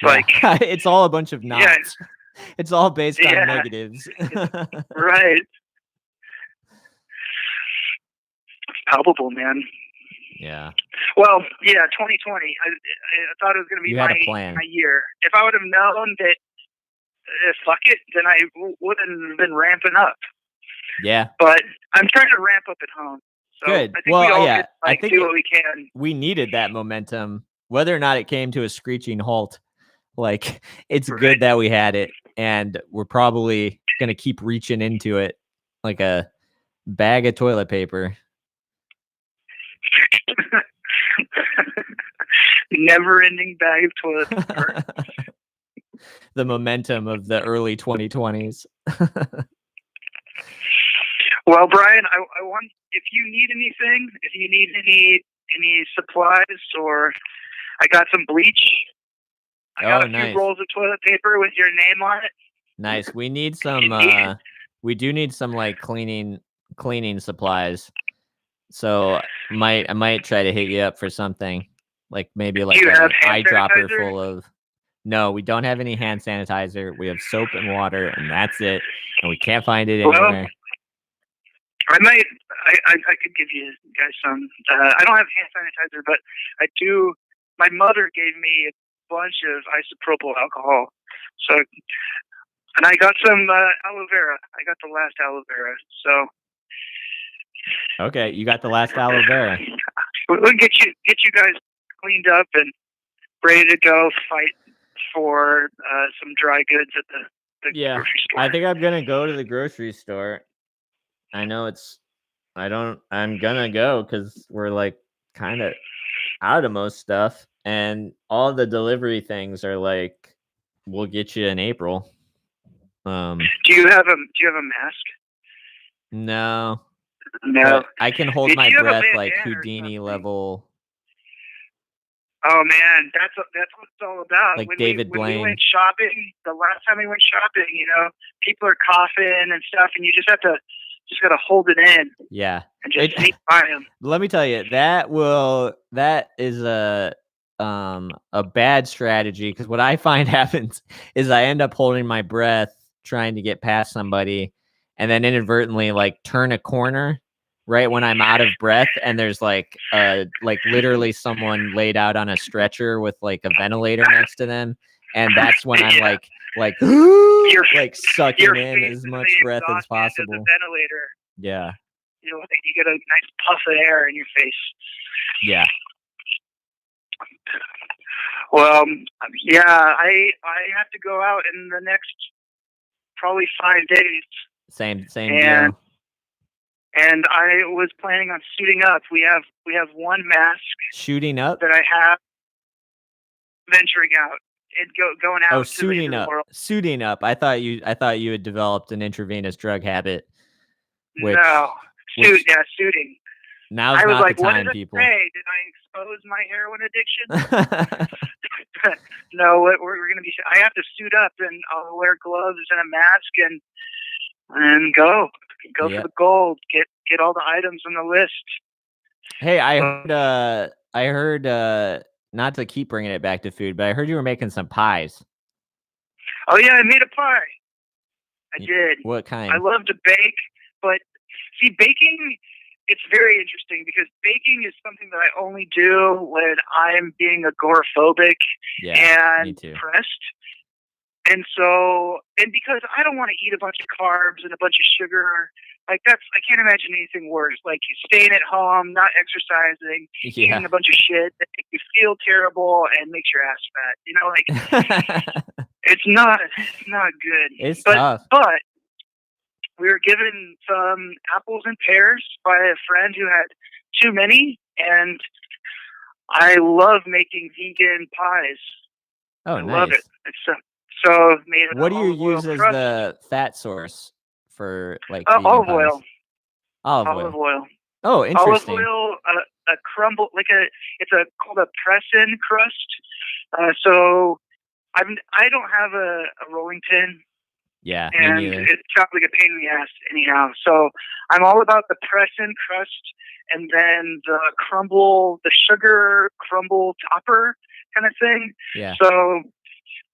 Like it's all a bunch of knots. Yeah. It's all based on negatives. Right. It's palpable, man. Yeah. Well, 2020. I thought it was going to be my year. If I would have known that, fuck it, then I wouldn't have been ramping up. Yeah. But I'm trying to ramp up at home. So good. I think I think do what we can. We needed that momentum, whether or not it came to a screeching halt. Like, it's good that we had it, and we're probably going to keep reaching into it like a bag of toilet paper. Never-ending bag of toilet paper. The momentum of the early 2020s. Well, Brian, I want, if you need anything, if you need any supplies, or I got some bleach. I got a few rolls of toilet paper with your name on it. Nice. We need some. We do need some like cleaning supplies. So I might try to hit you up for something, like maybe like an eyedropper full of. No, we don't have any hand sanitizer. We have soap and water, and that's it. And we can't find it anywhere. I could give you guys some. I don't have hand sanitizer, but I do. My mother gave me a bunch of isopropyl alcohol. So, and I got some aloe vera. I got the last aloe vera. So. Okay, you got the last aloe vera. We'll get you guys cleaned up and ready to go fight for some dry goods at the grocery store. I think I'm gonna go to the grocery store. I know I'm gonna go because we're like kind of out of most stuff, and all the delivery things are like, we'll get you in April. Do you have a mask? No. No. But I can hold my breath like Houdini level. Oh man, that's what it's all about. Like David Blaine. When we went shopping, the last time we went shopping, people are coughing and stuff, and you just gotta hold it in. Yeah. And just sneak by them. Let me tell you, that is a bad strategy, because what I find happens is I end up holding my breath trying to get past somebody, and then inadvertently like turn a corner right when I'm out of breath, and there's like literally someone laid out on a stretcher with like a ventilator next to them, and that's when I'm like like sucking in as much breath as possible. The ventilator. Yeah. You get a nice puff of air in your face. Yeah. Well, yeah, I have to go out in the next probably 5 days. Same deal. And I was planning on suiting up. We have one mask. Shooting up? That I have venturing out and going out. Oh, suiting up. Suiting up. I thought you had developed an intravenous drug habit. Suiting. Now's I was not like, the time, what did people. Did I expose my heroin addiction? No, we're going to be. I have to suit up, and I'll wear gloves and a mask and go for the gold. Get all the items on the list. Hey, I heard. Not to keep bringing it back to food, but I heard you were making some pies. Oh yeah, I made a pie. I did. What kind? I love to bake, but see, baking, it's very interesting because baking is something that I only do when I'm being agoraphobic and depressed. And so, and because I don't want to eat a bunch of carbs and a bunch of sugar, I can't imagine anything worse. Like staying at home, not exercising, eating a bunch of shit that makes you feel terrible and makes your ass fat. It's not good. It's tough. But we were given some apples and pears by a friend who had too many, and I love making vegan pies. Oh, I nice. love it. So made what do you use as the fat source for like olive oil? Olive oil. Oh, interesting. Olive oil, a crumble, it's called a press-in crust. So I don't have a rolling pin. Yeah, and it sounds like a pain in the ass anyhow. So I'm all about the press-in crust, and then the sugar crumble topper kind of thing. Yeah. So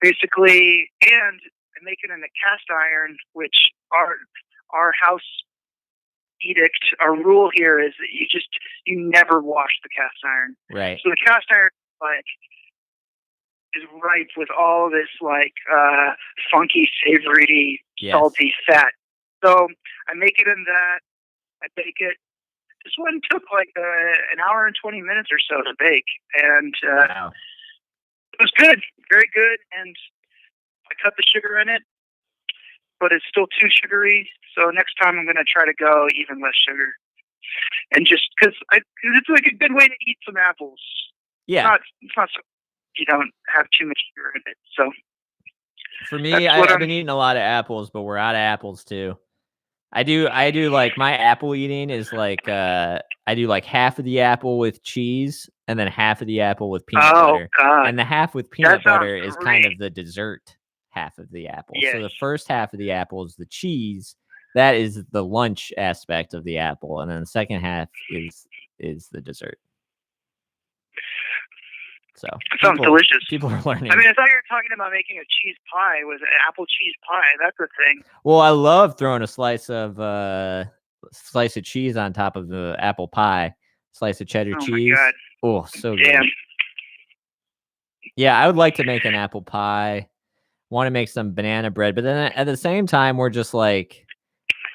basically, and I make it in a cast iron, which our house edict, our rule here is that you never wash the cast iron. Right. So the cast iron is ripe with all this funky, savory, salty fat. So I make it in that. I bake it. This one took an hour and 20 minutes or so to bake, and wow. It was good, very good. And I cut the sugar in it, but it's still too sugary. So next time I'm going to try to go even less sugar, and just because it's like a good way to eat some apples. Yeah, it's not so you don't have too much sugar in it. So for me, I've been eating a lot of apples, but we're out of apples too. I do like my apple eating is like I do like half of the apple with cheese and then half of the apple with peanut butter. God. And the half with peanut butter is kind of the dessert half of the apple. Yes. So the first half of the apple is the cheese. That is the lunch aspect of the apple, and then the second half is the dessert. So sounds delicious. People are learning. I mean, I thought you were talking about making a cheese pie with an apple cheese pie. That's a thing. Well, I love throwing a slice of cheese on top of the apple pie. Slice of cheddar cheese. My God. Oh, so Damn. good. Yeah, I would like to make an apple pie. Want to make some banana bread, but then at the same time, we're just like,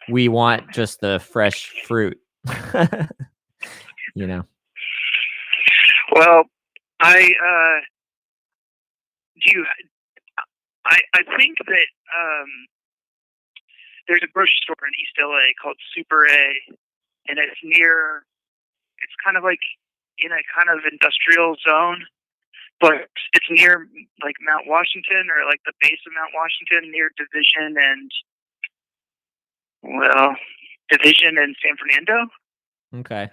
we want just the fresh fruit. You know. Well, I think that there's a grocery store in East LA called Super A, and it's kind of like in a kind of industrial zone, but it's near like Mount Washington, or like the base of Mount Washington, near Division and San Fernando. Okay.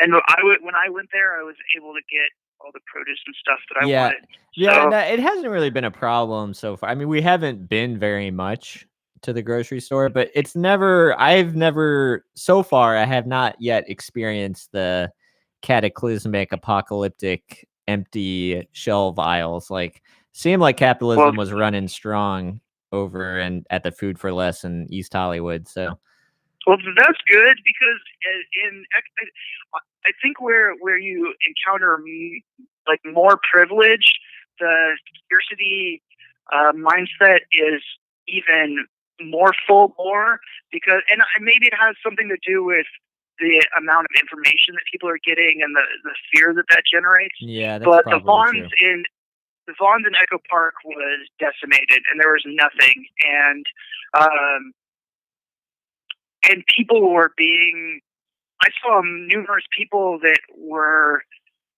And when I went there, I was able to get all the produce and stuff that I wanted. Yeah, and it hasn't really been a problem so far. I mean, we haven't been very much to the grocery store, but so far, I have not yet experienced the cataclysmic, apocalyptic, empty shelf aisles. Like, seemed like capitalism was running strong over and at the Food for Less in East Hollywood. So, well, that's good, because I think where you encounter like more privilege, the scarcity mindset is even more because, and maybe it has something to do with the amount of information that people are getting and the fear that generates. Yeah, that's but probably true. The Vons in Echo Park was decimated, and there was nothing, and people were I saw numerous people that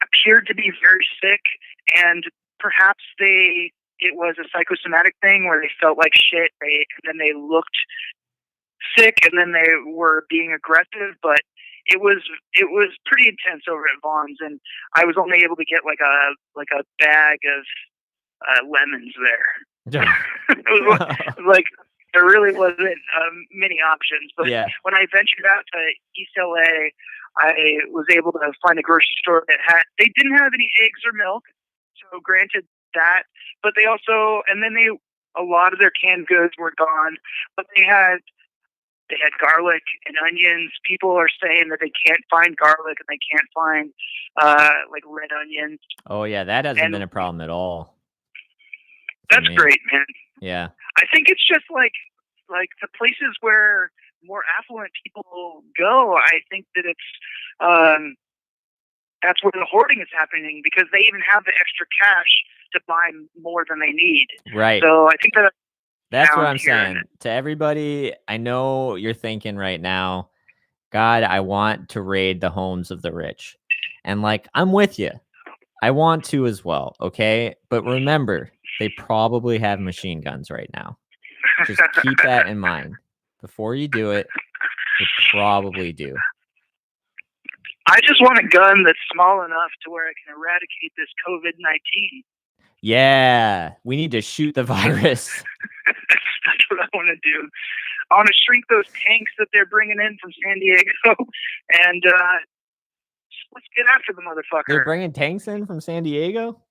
appeared to be very sick, and perhaps it was a psychosomatic thing where they felt like shit, and then they looked sick, and then they were being aggressive, but it was pretty intense over at Vaughn's, and I was only able to get like a bag of lemons there. It was like there really wasn't many options. But when I ventured out to East LA, I was able to find a grocery store that they didn't have any eggs or milk. So granted that, but they also, and then a lot of their canned goods were gone, but they had garlic and onions. People are saying that they can't find garlic and they can't find like red onions. Oh yeah, that hasn't been a problem at all. That's great, man. Yeah. I think it's just like the places where more affluent people go. I think that it's that's where the hoarding is happening, because they even have the extra cash to buy more than they need. Right. So I think that's what I'm saying to everybody. I know you're thinking right now, God, I want to raid the homes of the rich, and like, I'm with you. I want to as well. Okay, but remember, they probably have machine guns right now. Just keep that in mind before you do it. They probably do. I just want a gun that's small enough to where I can eradicate this COVID-19. Yeah, we need to shoot the virus. That's what I want to do. I want to shrink those tanks that they're bringing in from San Diego, and let's get after the motherfucker. They're bringing tanks in from San Diego?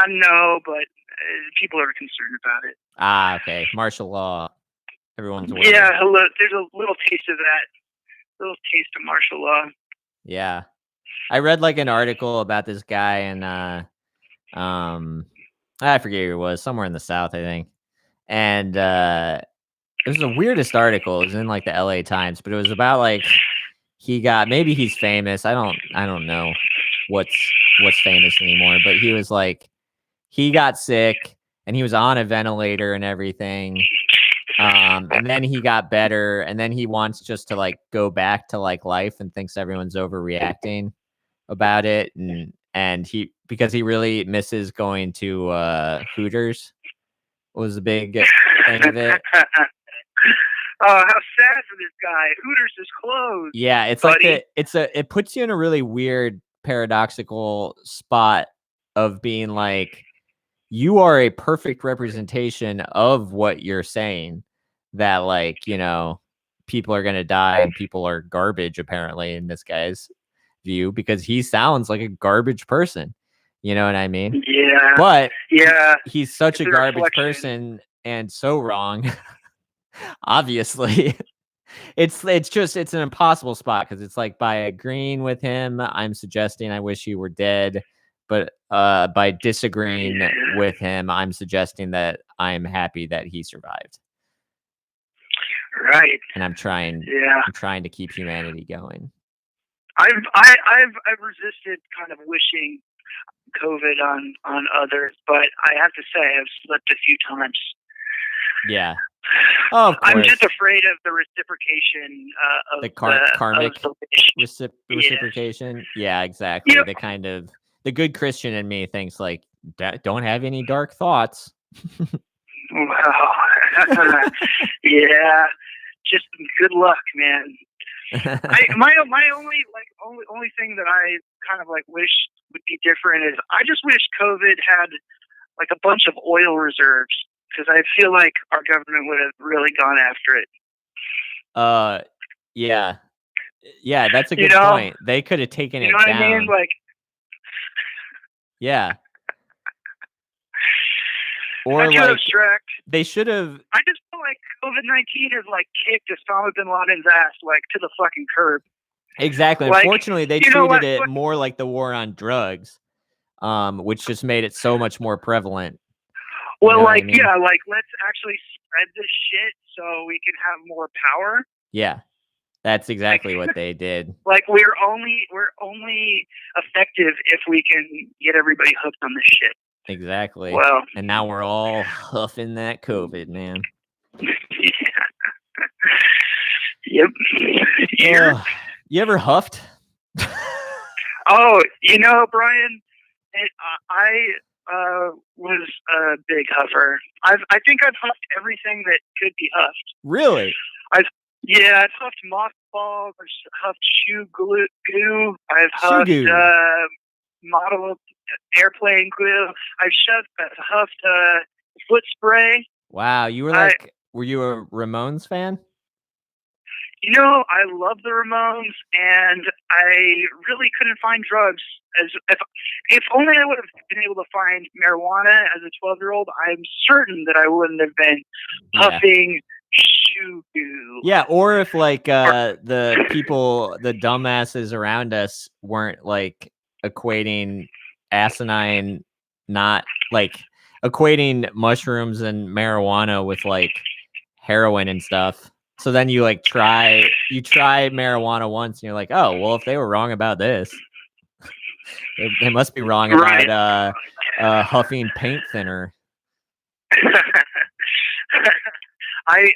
No, but people are concerned about it. Ah, okay. Martial law. Everyone's aware. Yeah, there's a little taste of that. Little taste of martial law. Yeah. I read like an article about this guy in I forget who it was, somewhere in the South, I think. And it was the weirdest article. It was in like the LA Times, but it was about like maybe he's famous. I don't know what's famous anymore, but he was like, he got sick and he was on a ventilator and everything. And then he got better, and then he wants just to like go back to like life and thinks everyone's overreacting about it. And because he really misses going to Hooters was a big thing of it. Oh, how sad for this guy. Hooters is closed. Yeah, it's buddy. like it puts you in a really weird paradoxical spot of being like, you are a perfect representation of what you're saying, that like, people are going to die and people are garbage apparently in this guy's view, because he sounds like a garbage person. You know what I mean? Yeah. But yeah, he's such a garbage reflection. person and so wrong. Obviously. It's an impossible spot, because it's like, by agreeing with him, I'm suggesting I wish he were dead. But by disagreeing with him, I'm suggesting that I'm happy that he survived. Right. And I'm trying to keep humanity going. I've resisted kind of wishing COVID on others, but I have to say I've slipped a few times. Yeah. Oh, of course. I'm just afraid of the reciprocation of the karmic reciprocation. Yeah, exactly. Yep. The good Christian in me thinks like, don't have any dark thoughts. Wow. Yeah. Just good luck, man. My only thing that I kind of like wish would be different is I just wish COVID had like a bunch of oil reserves, because I feel like our government would have really gone after it. Yeah, that's a good point. They could have taken it down. You know what I mean? Like, yeah. Or like abstract. They should have. I just feel like COVID-19 has like kicked Osama bin Laden's ass like to the fucking curb. Exactly. Like, unfortunately, they treated it more like the war on drugs, which just made it so much more prevalent. Well, like, I mean? Yeah, like, let's actually spread this shit so we can have more power. Yeah, that's exactly what they did. Like, we're only effective if we can get everybody hooked on this shit. Exactly. Well, and now we're all huffing that COVID, man. Yeah. Yep. You ever huffed? Oh, Brian, I was a big huffer. I think I've huffed everything that could be huffed. Really? I've huffed mothballs. I've huffed shoe goo. I've huffed model airplane glue. I've huffed foot spray. Wow, you were were you a Ramones fan? I love the Ramones, and I really couldn't find drugs. If only I would have been able to find marijuana as a 12-year-old, I'm certain that I wouldn't have been huffing shoe goo. Yeah, or if like the people, the dumbasses around us weren't like equating asinine, not like equating mushrooms and marijuana with like heroin and stuff. So then you like try marijuana once and you're like, oh, well, if they were wrong about this, they must be wrong about huffing paint thinner. I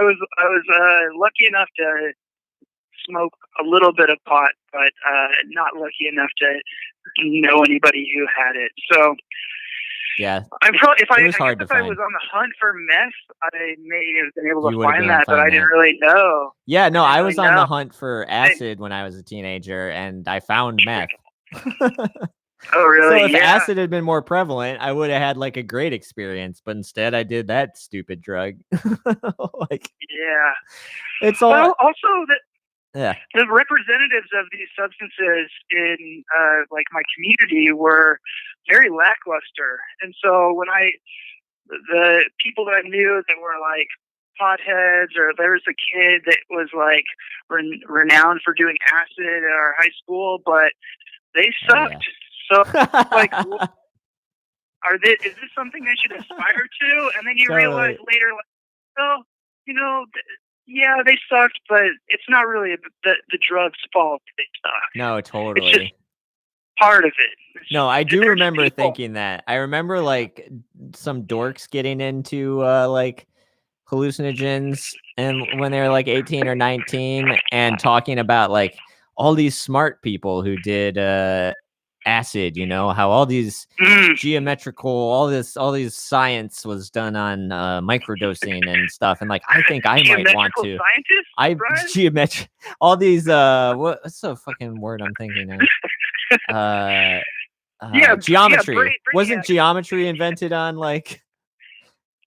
was lucky enough to smoke a little bit of pot, but not lucky enough to know anybody who had it. So yeah, I'm probably if I was on the hunt for meth, I may have been able to find that, but I didn't really know. Yeah, no, I was on the hunt for acid when I was a teenager, and I found meth. Oh, really? So if acid had been more prevalent, I would have had like a great experience. But instead, I did that stupid drug. It's all. Well, also the representatives of these substances in like my community were very lackluster, and so when the people that I knew that were like potheads, or there was a kid that was like renowned for doing acid at our high school, but they sucked. Yeah. So, like, is this something I should aspire to? And then you realize later, like, well, yeah, they sucked, but it's not really the drug's fault. They suck. No, totally. It's just part of it. No, I do remember thinking that. I remember like some dorks getting into like hallucinogens and when they were like 18 or 19 and talking about like all these smart people who did acid, how all these geometrical, all these science was done on microdosing and stuff. And like, I think I might want to. Geometric, all these, what's the fucking word I'm thinking of? Geometry. Wasn't geometry invented on like...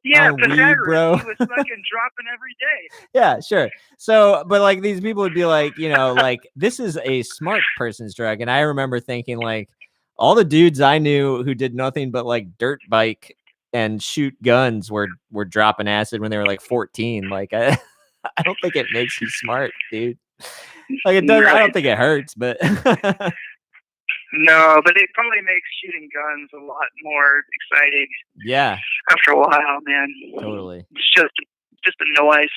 Yeah, weed, bro. He was fucking dropping every day. Yeah, sure. So, but like these people would be like, like this is a smart person's drug. And I remember thinking like all the dudes I knew who did nothing but like dirt bike and shoot guns were dropping acid when they were like 14. Like I don't think it makes you smart, dude. Like it does. Right. I don't think it hurts, but no, but it probably makes shooting guns a lot more exciting. Yeah. After a while, man. Totally. It's just a noise.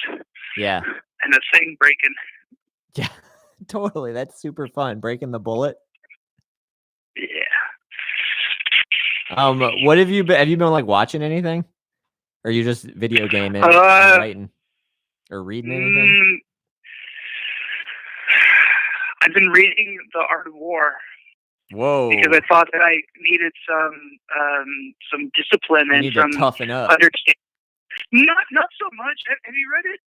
Yeah. And a thing breaking. Yeah. Totally. That's super fun. Breaking the bullet. Yeah. What have you been like watching anything? Or are you just video gaming and writing? Or reading anything? I've been reading The Art of War. Whoa! Because I thought that I needed some discipline and some to toughen up. Understanding. Not so much. Have you read it?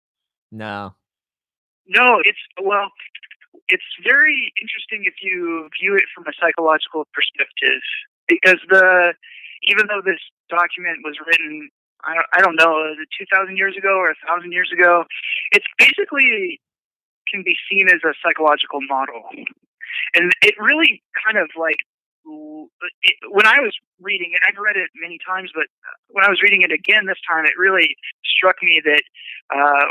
No. No, it's very interesting if you view it from a psychological perspective. Because even though this document was written, I don't know, 2,000 years ago or 1,000 years ago, it's basically can be seen as a psychological model. And it really kind of like, when I was reading it, I've read it many times, but when I was reading it again this time, it really struck me that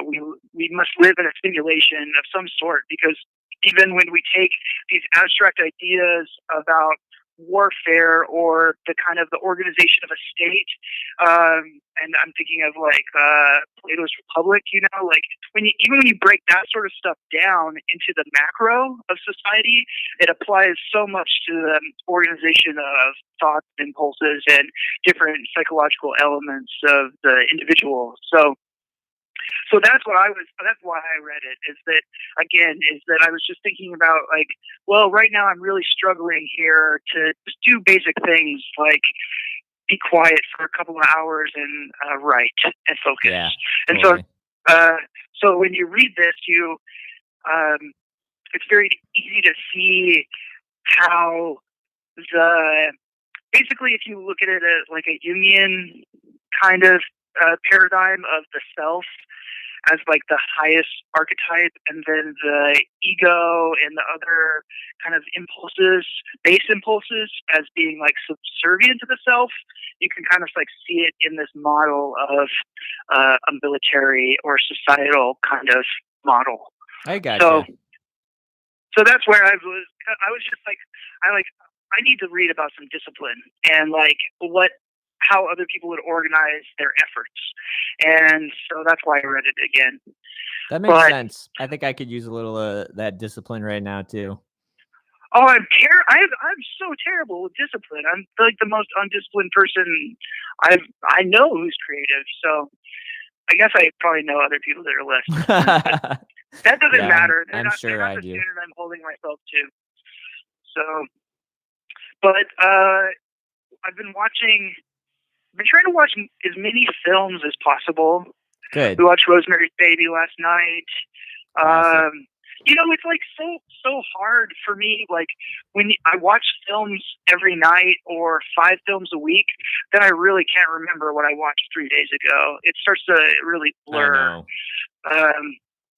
we must live in a simulation of some sort, because even when we take these abstract ideas about warfare or the kind of the organization of a state, and I'm thinking of like Plato's Republic, like even when you break that sort of stuff down into the macro of society, it applies so much to the organization of thoughts, impulses, and different psychological elements of the individual. So that's why I read it, is that I was just thinking about like, well, right now I'm really struggling here to just do basic things like be quiet for a couple of hours and write and focus. Yeah, and totally. So when you read this, it's very easy to see how basically if you look at it as like a Jungian kind of paradigm of the self as like the highest archetype, and then the ego and the other kind of base impulses as being like subservient to the self, you can kind of like see it in this model of a military or societal kind of model. I gotcha. So that's where I was just like, I need to read about some discipline and like how other people would organize their efforts. And so that's why I read it again. That makes sense. I think I could use a little that discipline right now too. Oh, I'm so terrible with discipline. I'm like the most undisciplined person I know who's creative. So I guess I probably know other people that are less. That doesn't matter. I'm sure they're not I the do. standard I'm holding myself to. So, but I've been trying to watch as many films as possible. Good. We watched Rosemary's Baby last night. It's like so hard for me. Like when I watch films every night or 5 films a week, then I really can't remember what I watched 3 days ago. It starts to really blur.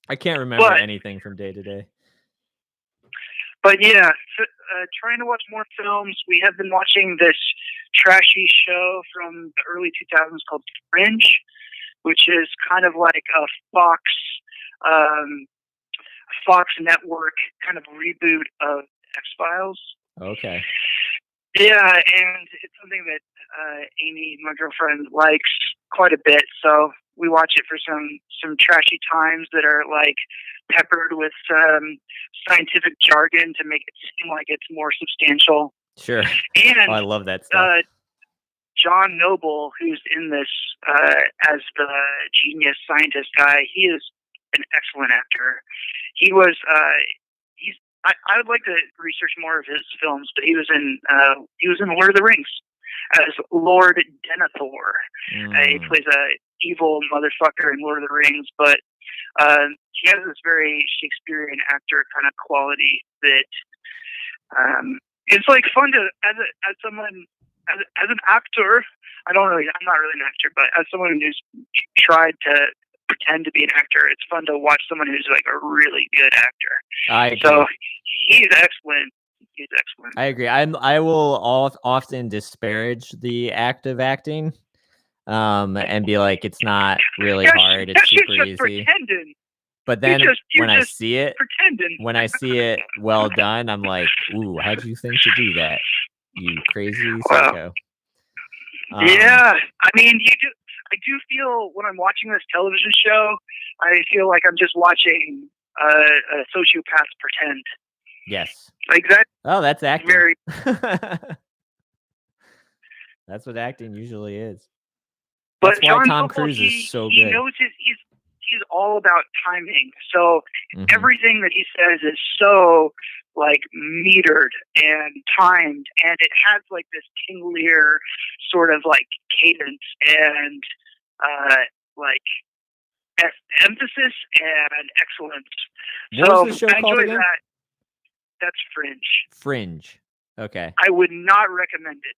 I can't remember anything from day to day. But yeah, trying to watch more films. We have been watching this trashy show from the early 2000s called Fringe, which is kind of like a Fox Network kind of reboot of X-Files. Okay. Yeah, and it's something that Amy, my girlfriend, likes quite a bit. So we watch it for some trashy times that are like peppered with scientific jargon to make it seem like it's more substantial. Sure. And I love that stuff. John Noble, who's in this as the genius scientist guy, he is an excellent actor. He's I would like to research more of his films, but he was in Lord of the Rings as Lord Denethor. He plays a evil motherfucker in Lord of the Rings, but he has this very Shakespearean actor kind of quality that it's like fun to as an actor. I'm not really an actor, but as someone who's tried to pretend to be an actor, it's fun to watch someone who's like a really good actor. So he's excellent. He's excellent. I agree. I will often disparage the act of acting, and be like, it's not really hard. It's super easy. Pretending. But then when I see it well done, I'm like, ooh, how'd you think to do that? You crazy psycho. Yeah, I mean, I do feel when I'm watching this television show, I feel like I'm just watching a sociopath pretend. Yes. Like that. Oh, that's acting. That's what acting usually is. That's why Tom Cruise is so good. He knows he's all about timing. So everything that he says is so like metered and timed, and it has like this King Lear sort of like cadence and like emphasis and excellence. What was the show called again? That's Fringe. Fringe. Okay. I would not recommend it.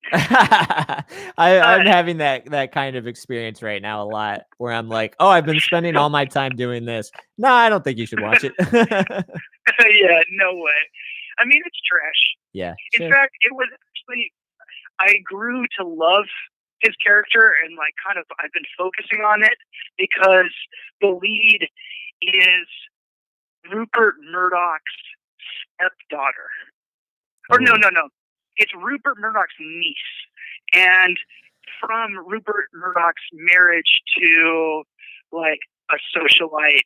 I'm having that kind of experience right now a lot, where I'm like, oh, I've been spending all my time doing this. No, I don't think you should watch it. Yeah, no way. I mean, it's trash. Yeah. In fact, it was actually, I grew to love his character, and like kind of I've been focusing on it because the lead is Rupert Murdoch's stepdaughter. Or no. It's Rupert Murdoch's niece. And from Rupert Murdoch's marriage to like a socialite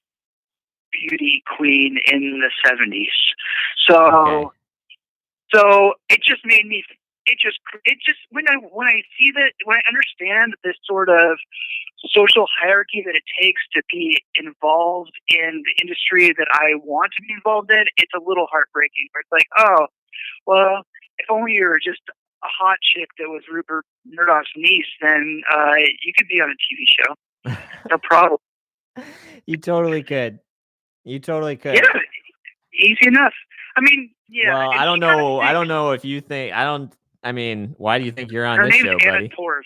beauty queen in the 70s. So it just made me when I see that, when I understand this sort of social hierarchy that it takes to be involved in the industry that I want to be involved in, it's a little heartbreaking. Where it's like, oh, well, if only you were just a hot chick that was Rupert Murdoch's niece, then you could be on a TV show. No problem. You totally could. Yeah, easy enough. I mean, yeah. Well, I don't know if you think. I mean, why do you think you're on this show, buddy? Torv.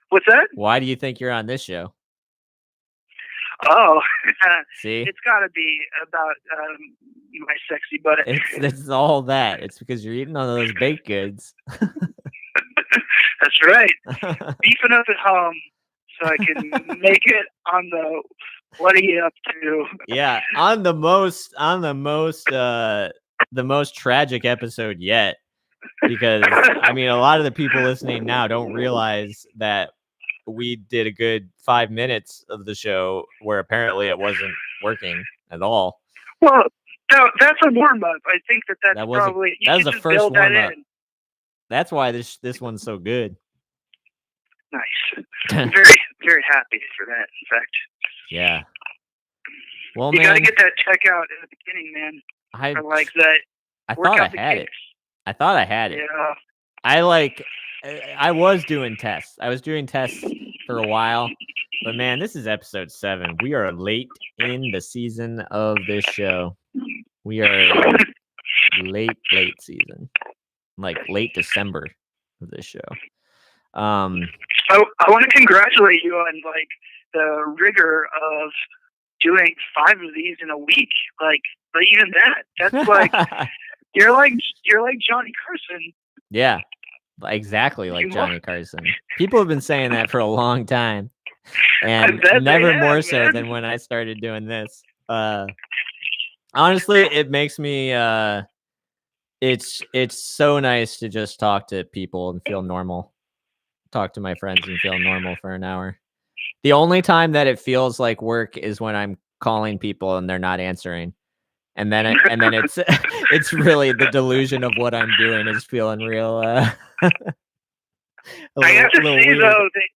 What's that? Why do you think you're on this show? Oh, see, it's got to be about my sexy butt. It's all that. It's because you're eating all those baked goods. That's right. Beefing up at home so I can make it on the what are you up to? Yeah, on the most tragic episode yet. Because I mean, a lot of the people listening now don't realize that we did a good 5 minutes of the show where apparently it wasn't working at all. Well, that's a warm up. I think that was the first warm up. That's why this one's so good. Nice. I'm very, very happy for that. In fact. Yeah. Well, you got to get that check out in the beginning, man. I like that. I thought I had it. Yeah. I was doing tests. I was doing tests for a while, but man, this is episode 7. We are late in the season of this show. We are late season, like late December of this show. I want to congratulate you on like the rigor of doing 5 of these in a week. Like, but even that's like you're like Johnny Carson. Yeah, exactly like Johnny Carson. People have been saying that for a long time, and never more so than when I started doing this. Honestly, it makes me. It's so nice to just talk to people and feel normal. Talk to my friends and feel normal for an hour. The only time that it feels like work is when I'm calling people and they're not answering. And then it's it's really the delusion of what I'm doing is feeling real. I have to say weird. Though that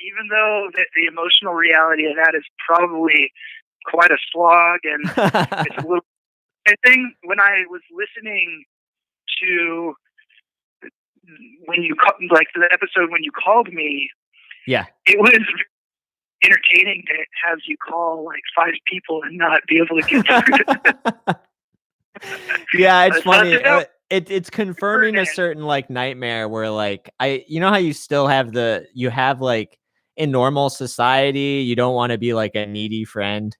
even though that the emotional reality of that is probably quite a slog, and thing when I was listening to when you like the episode when you called me. Yeah, it was entertaining to have you call like 5 people and not be able to get through. Yeah, it's funny. It's confirming a certain like nightmare where like you know how you still have like in normal society, you don't want to be like a needy friend,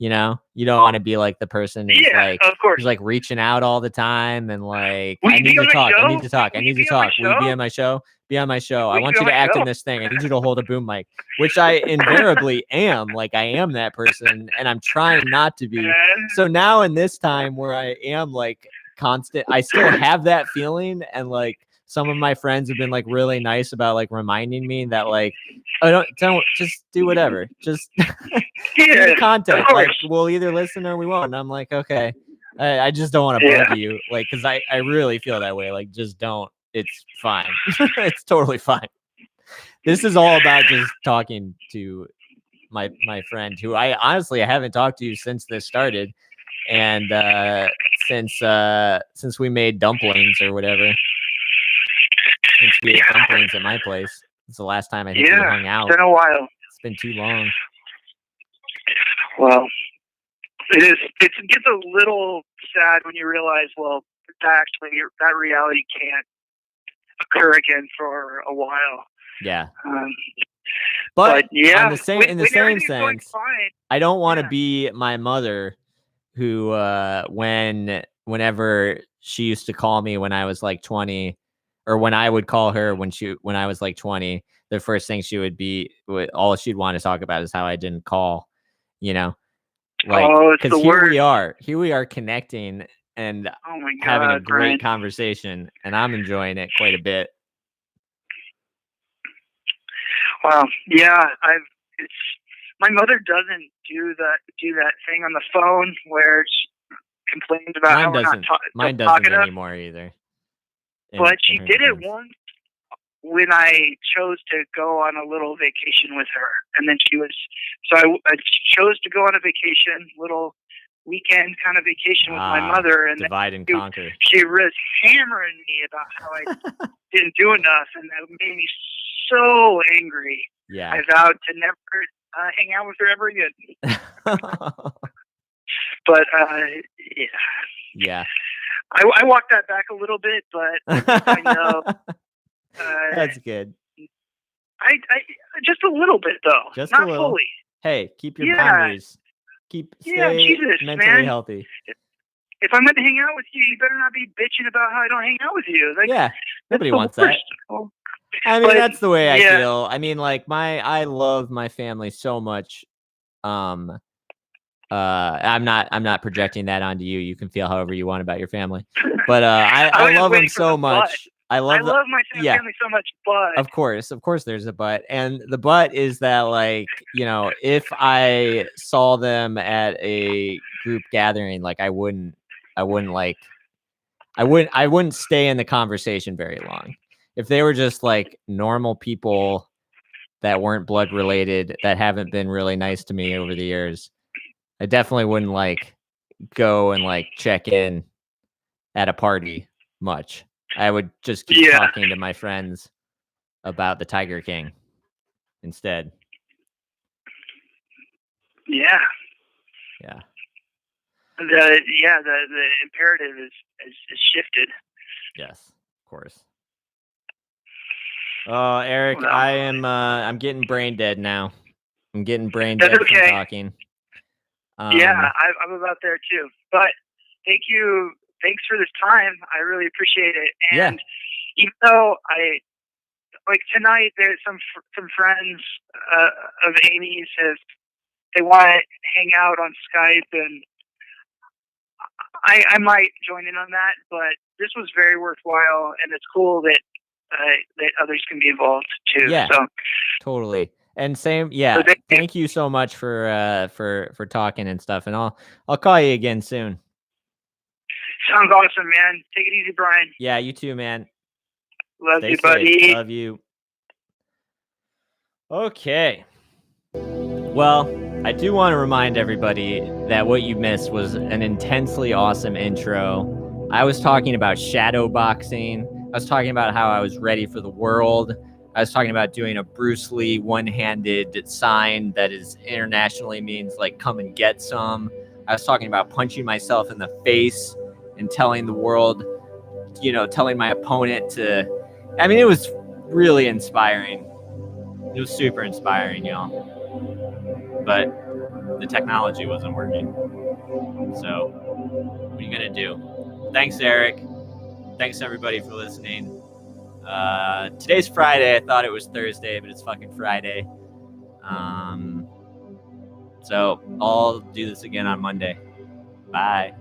you know? You don't want to be like the person who's of course. who's like reaching out all the time and like Will I need to talk. Will Will you be on my show? Be on my show. I want you to act in this thing. I need you to hold a boom mic, which I invariably am. Like I am that person and I'm trying not to be. So now in this time where I am like constant, I still have that feeling, and like some of my friends have been like really nice about like reminding me that like don't just do whatever, just do the content, like we'll either listen or we won't. And I'm like, okay, I just don't want to bug you, like because I really feel that way, like just don't, it's fine. It's totally fine. This is all about just talking to my friend who I honestly haven't talked to since this started, and since we made dumplings or whatever. Since we ate dumplings at my place. It's the last time I think we hung out. It's been a while. It's been too long. Well, it is. It gets a little sad when you realize, well, actually, that reality can't occur again for a while. Yeah. But yeah, in the same sense, I don't want to be my mother, who whenever she used to call me when I was like 20, or when I would call her when I was like 20, the first thing she would be, all she'd want to talk about is how I didn't call, you know, like, because here we are connecting and having a great conversation, and I'm enjoying it quite a bit. Well, yeah, my mother doesn't do that thing on the phone where she complains about how we're not mine doesn't anymore either. But she did it once when I chose to go on a little vacation with her, and then I chose to go on a vacation, little weekend kind of vacation with my mother, and divide and conquer. She was hammering me about how I didn't do enough, and that made me so angry. Yeah, I vowed to never hang out with her ever again. But yeah. I walked that back a little bit, but I know that's good. I just a little bit though, just not a little. fully. Hey, keep your boundaries. Stay mentally healthy. If I'm going to hang out with you, you better not be bitching about how I don't hang out with you. Like, yeah, nobody wants that. I mean, that's the way I feel. I mean, like I love my family so much. I'm not projecting that onto you. You can feel however you want about your family, but I love them so much. I love my family so much, but of course there's a but, and the but is that, like, you know, if I saw them at a group gathering, like I wouldn't stay in the conversation very long. If they were just like normal people that weren't blood related, that haven't been really nice to me over the years, I definitely wouldn't like go and like check in at a party much. I would just keep talking to my friends about the Tiger King instead. Yeah. The imperative is shifted. Yes, of course. Oh, Eric, well, I'm getting brain dead now. I'm getting brain dead from talking. Yeah, I'm about there too. But thanks for this time. I really appreciate it. And even though tonight, there's some friends of Amy's they want to hang out on Skype, and I might join in on that. But this was very worthwhile, and it's cool that others can be involved too. Yeah, so totally. And same, so thank you so much for talking and stuff. And I'll call you again soon. Sounds awesome, man. Take it easy, Brian. Yeah, you too, man. Love you, buddy. Love you. Okay. Well, I do want to remind everybody that what you missed was an intensely awesome intro. I was talking about shadow boxing. I was talking about how I was ready for the world. I was talking about doing a Bruce Lee one-handed sign that is internationally means like come and get some. I was talking about punching myself in the face and telling the world, telling my opponent to, I mean, it was really inspiring. It was super inspiring, y'all. But the technology wasn't working. So what are you going to do? Thanks, Eric. Thanks, everybody, for listening. Today's Friday. I thought it was Thursday, but it's fucking Friday. So I'll do this again on Monday. Bye.